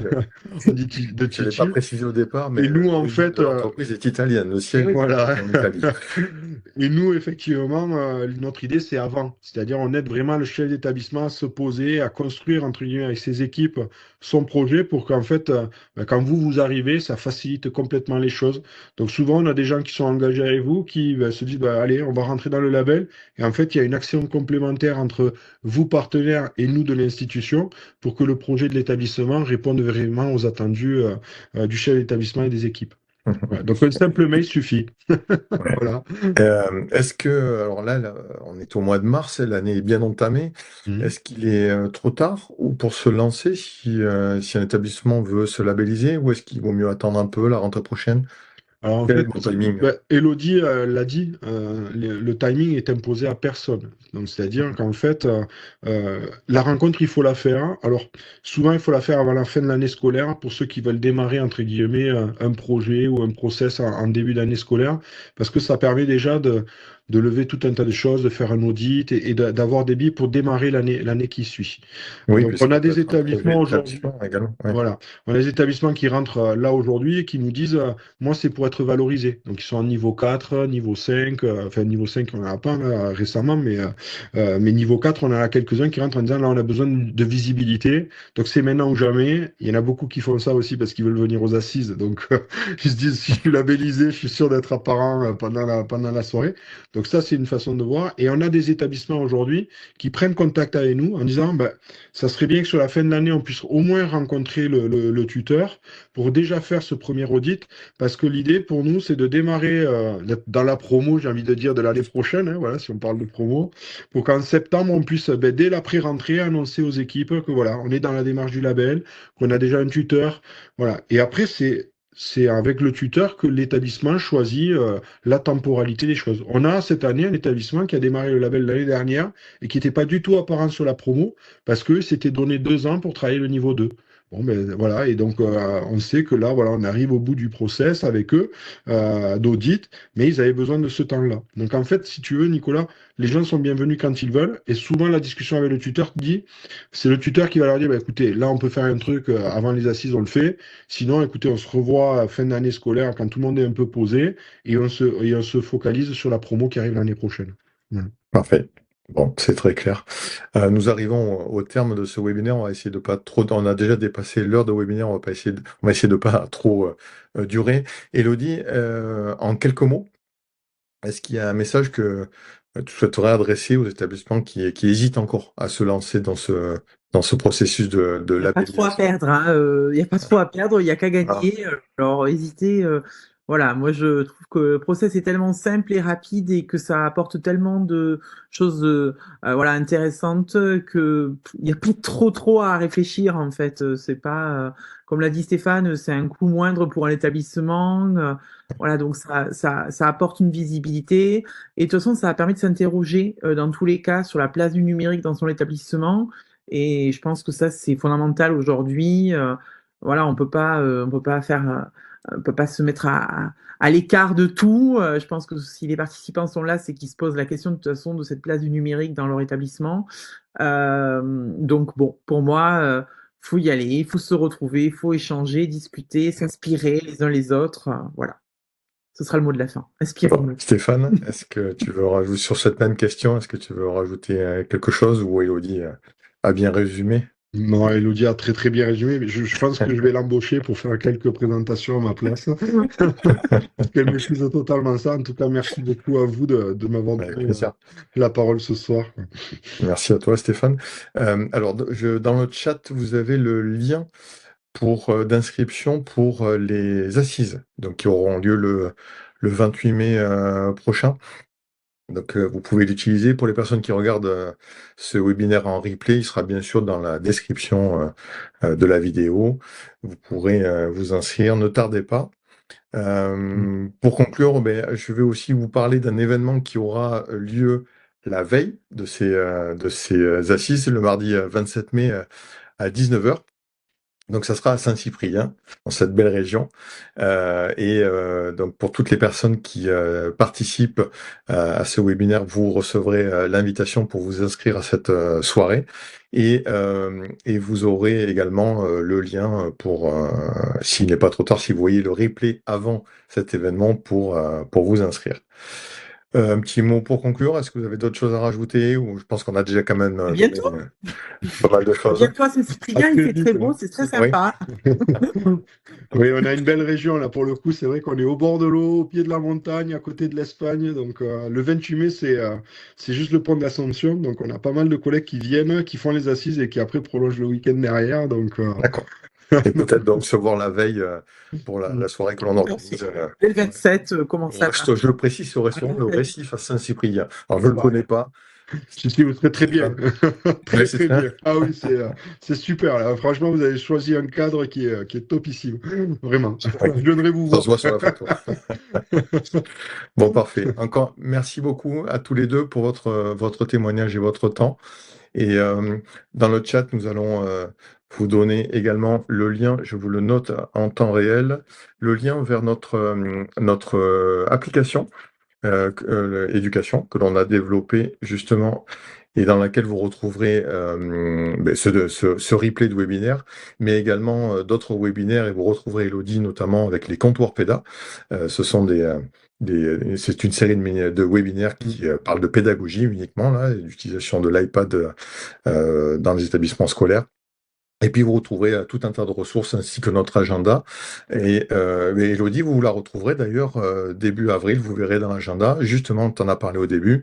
C: on dit de
A: je ne l'ai pas
C: Chichi.
A: précisé au départ, mais
C: Et nous, en
A: l'origine
C: fait,
A: de l'entreprise est italienne. Le
B: Et
A: siège
B: oui.
C: voilà.
A: est en Italie.
C: Et nous, effectivement, notre idée, c'est avant. C'est-à-dire, on aide vraiment le chef d'établissement à se poser, à construire, entre guillemets, avec ses équipes, son projet pour qu'en fait, quand vous arrivez, ça facilite complètement les choses. Donc, souvent, on a des gens qui sont engagés avec vous, qui se disent, allez, on va rentrer dans le label. Et en fait, il y a une action complémentaire entre vous, partenaires, et nous de l'institution pour que le projet de l'établissement réponde vraiment aux attendus du chef d'établissement et des équipes. Ouais, donc, un simple mail suffit.
A: Ouais.
C: Voilà.
A: Est-ce que, alors là, on est au mois de mars, et l'année est bien entamée.
C: Mhm.
A: Est-ce qu'il est trop tard ou pour se lancer si un établissement veut se labelliser, ou est-ce qu'il vaut mieux attendre un peu la rentrée prochaine?
C: Alors en
A: Quel est
C: fait,
A: le bon timing?
C: Elodie l'a dit, le timing est imposé à personne. Donc c'est-à-dire qu'en fait, la rencontre, il faut la faire. Alors souvent, il faut la faire avant la fin de l'année scolaire pour ceux qui veulent démarrer, entre guillemets, un projet ou un process en début d'année scolaire, parce que ça permet déjà de lever tout un tas de choses, de faire un audit et d'avoir des billes pour démarrer l'année qui suit.
A: Oui,
C: Donc on
A: puisqu'il
C: a
A: peut
C: des
A: être un projet
C: établissements aujourd'hui.
A: d'établissement également. Ouais.
C: Voilà. On a des établissements qui rentrent là aujourd'hui et qui nous disent, moi, c'est pour être valorisé. Donc, ils sont en niveau 4, niveau 5, enfin, niveau 5, on n'en a pas là, récemment, mais niveau 4, on en a quelques-uns qui rentrent en disant, là, on a besoin de visibilité. Donc, c'est maintenant ou jamais. Il y en a beaucoup qui font ça aussi parce qu'ils veulent venir aux assises. Donc, ils se disent, si je suis labellisé, je suis sûr d'être apparent pendant la soirée. Donc, ça, c'est une façon de voir. Et on a des établissements aujourd'hui qui prennent contact avec nous en disant, ça serait bien que sur la fin de l'année, on puisse au moins rencontrer le tuteur pour déjà faire ce premier audit, parce que l'idée pour nous, c'est de démarrer dans la promo, j'ai envie de dire, de l'année prochaine, hein, voilà, si on parle de promo, pour qu'en septembre, on puisse, dès l'après-rentrée, annoncer aux équipes que voilà, on est dans la démarche du label, qu'on a déjà un tuteur, voilà. Et après, c'est avec le tuteur que l'établissement choisit la temporalité des choses. On a cette année un établissement qui a démarré le label l'année dernière et qui n'était pas du tout apparent sur la promo parce que c'était donné 2 ans pour travailler le niveau 2. Bon, ben voilà, et donc on sait que là, voilà, on arrive au bout du process avec eux d'audit, mais ils avaient besoin de ce temps-là. Donc en fait, si tu veux, Nicolas, les gens sont bienvenus quand ils veulent, et souvent la discussion avec le tuteur dit, c'est le tuteur qui va leur dire, bah, écoutez, là on peut faire un truc avant les assises, on le fait, sinon, écoutez, on se revoit à fin d'année scolaire quand tout le monde est un peu posé, et on se focalise sur la promo qui arrive l'année prochaine. Voilà.
A: Parfait. Bon, c'est très clair. Nous arrivons au terme de ce webinaire. On va essayer de pas trop. On a déjà dépassé l'heure de webinaire. On va essayer de pas trop durer. Élodie, en quelques mots, est-ce qu'il y a un message que tu souhaiterais adresser aux établissements qui hésitent encore à se lancer dans ce processus de
B: Il n'y a pas trop à
A: labellisation?
B: perdre, hein, il n'y a pas trop à perdre, il n'y a qu'à
A: Ah,
B: gagner. Alors, hésiter, voilà, moi je trouve que le process est tellement simple et rapide et que ça apporte tellement de choses voilà, intéressantes que il n'y a pas trop à réfléchir en fait. C'est pas, comme l'a dit Stéphane, c'est un coût moindre pour un établissement. Voilà, donc ça apporte une visibilité et de toute façon, ça permet de s'interroger dans tous les cas sur la place du numérique dans son établissement. Et je pense que ça, c'est fondamental aujourd'hui. Voilà, on peut pas se mettre à l'écart de tout. Je pense que si les participants sont là, c'est qu'ils se posent la question de toute façon de cette place du numérique dans leur établissement. Donc bon, pour moi, faut y aller, il faut se retrouver, il faut échanger, discuter, s'inspirer les uns les autres. Voilà, ce sera le mot de la fin.
A: bon.
B: Inspirons-nous.
A: Stéphane, est-ce que tu veux rajouter sur cette même question, est-ce que tu veux rajouter quelque chose ou Élodie a bien résumé?
C: Non, Elodie a très très bien résumé, mais je pense que je vais l'embaucher pour faire quelques présentations à ma place. Parce qu'elle maîtrise totalement ça. En tout cas, merci beaucoup à vous de m'avoir
A: Avec
C: donné
A: plaisir.
C: la parole ce soir.
A: Merci à toi, Stéphane. Alors, dans le chat, vous avez le lien d'inscription pour les assises, donc qui auront lieu le 28 mai prochain. Donc, vous pouvez l'utiliser. Pour les personnes qui regardent ce webinaire en replay, il sera bien sûr dans la description de la vidéo. Vous pourrez vous inscrire, ne tardez pas. Pour conclure, je vais aussi vous parler d'un événement qui aura lieu la veille de ces assises, le mardi 27 mai à 19h. Donc ça sera à Saint-Cyprien, dans cette belle région. Donc pour toutes les personnes qui participent à ce webinaire, vous recevrez l'invitation pour vous inscrire à cette soirée. Et vous aurez également le lien pour, s'il n'est pas trop tard, si vous voyez le replay avant cet événement pour vous inscrire. Un petit mot pour conclure, est-ce que vous avez d'autres choses à rajouter ou je pense qu'on a déjà quand même
B: À
A: donné
B: bientôt.
A: pas mal de
B: À
A: choses.
B: bientôt à Saint-Cyprien, il
C: très
B: fait très
C: vite,
B: beau,
C: hein.
B: c'est très
A: Oui.
B: sympa.
C: Oui, on a une belle région là pour le coup. C'est vrai qu'on est au bord de l'eau, au pied de la montagne, à côté de l'Espagne. Donc le 28 mai, c'est juste le pont d'Ascension. Donc on a pas mal de collègues qui viennent, qui font les assises et qui après prolongent le week-end derrière. Donc
A: D'accord. Et peut-être donc se voir la veille pour la soirée que l'on
B: Merci.
A: organise.
B: Dès le 27, comment ça va?
A: Je le précise, c'est au restaurant Le Récif à Saint-Cyprien. Alors je ne le connais pas.
C: si, vous serez très bien.
A: Ouais,
C: Très
A: c'est
C: très
A: ça.
C: bien. Ah oui, c'est super là. Franchement, vous avez choisi un cadre qui est topissime. Vraiment.
A: Oui.
C: Je viendrai vous
A: Ça se voit
C: voir.
A: sur la photo. Bon, parfait. Encore merci beaucoup à tous les deux pour votre témoignage et votre temps. Et dans le chat, nous allons vous donner également le lien, je vous le note en temps réel, le lien vers notre application éducation que l'on a développée justement et dans laquelle vous retrouverez ce replay de webinaire, mais également d'autres webinaires et vous retrouverez Elodie notamment avec les comptoirs PEDA. Ce sont c'est une série de webinaires qui parlent de pédagogie uniquement, là, l'utilisation de l'iPad dans les établissements scolaires. Et puis vous retrouverez tout un tas de ressources ainsi que notre agenda. Et Elodie, vous la retrouverez d'ailleurs début avril, vous verrez dans l'agenda, justement, tu en as parlé au début,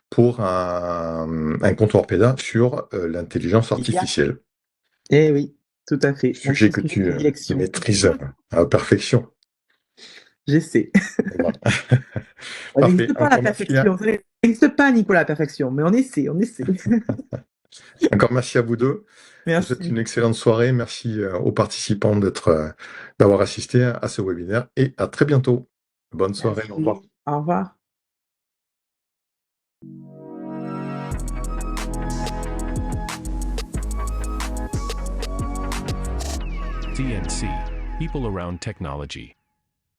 A: pour un comptoir PEDA sur l'intelligence artificielle.
B: Eh oui, tout à fait. Mon
A: Sujet
B: petit
A: que
B: sujet
A: tu
B: de prédilection.
A: maîtrises à la perfection.
B: J'essaie.
A: Voilà.
B: Ça
A: Parfait.
B: n'existe pas la
A: Encore merci,
B: perfection. Ça n'existe pas, Nicolas, la perfection, mais on essaie, on essaie.
A: encore merci à vous deux. Je vous souhaite
B: Merci.
A: une excellente soirée. Merci aux participants d'avoir assisté à ce webinaire et à très bientôt. Bonne soirée. Au revoir.
B: Merci. Au revoir.
D: TNC, People Around Technology.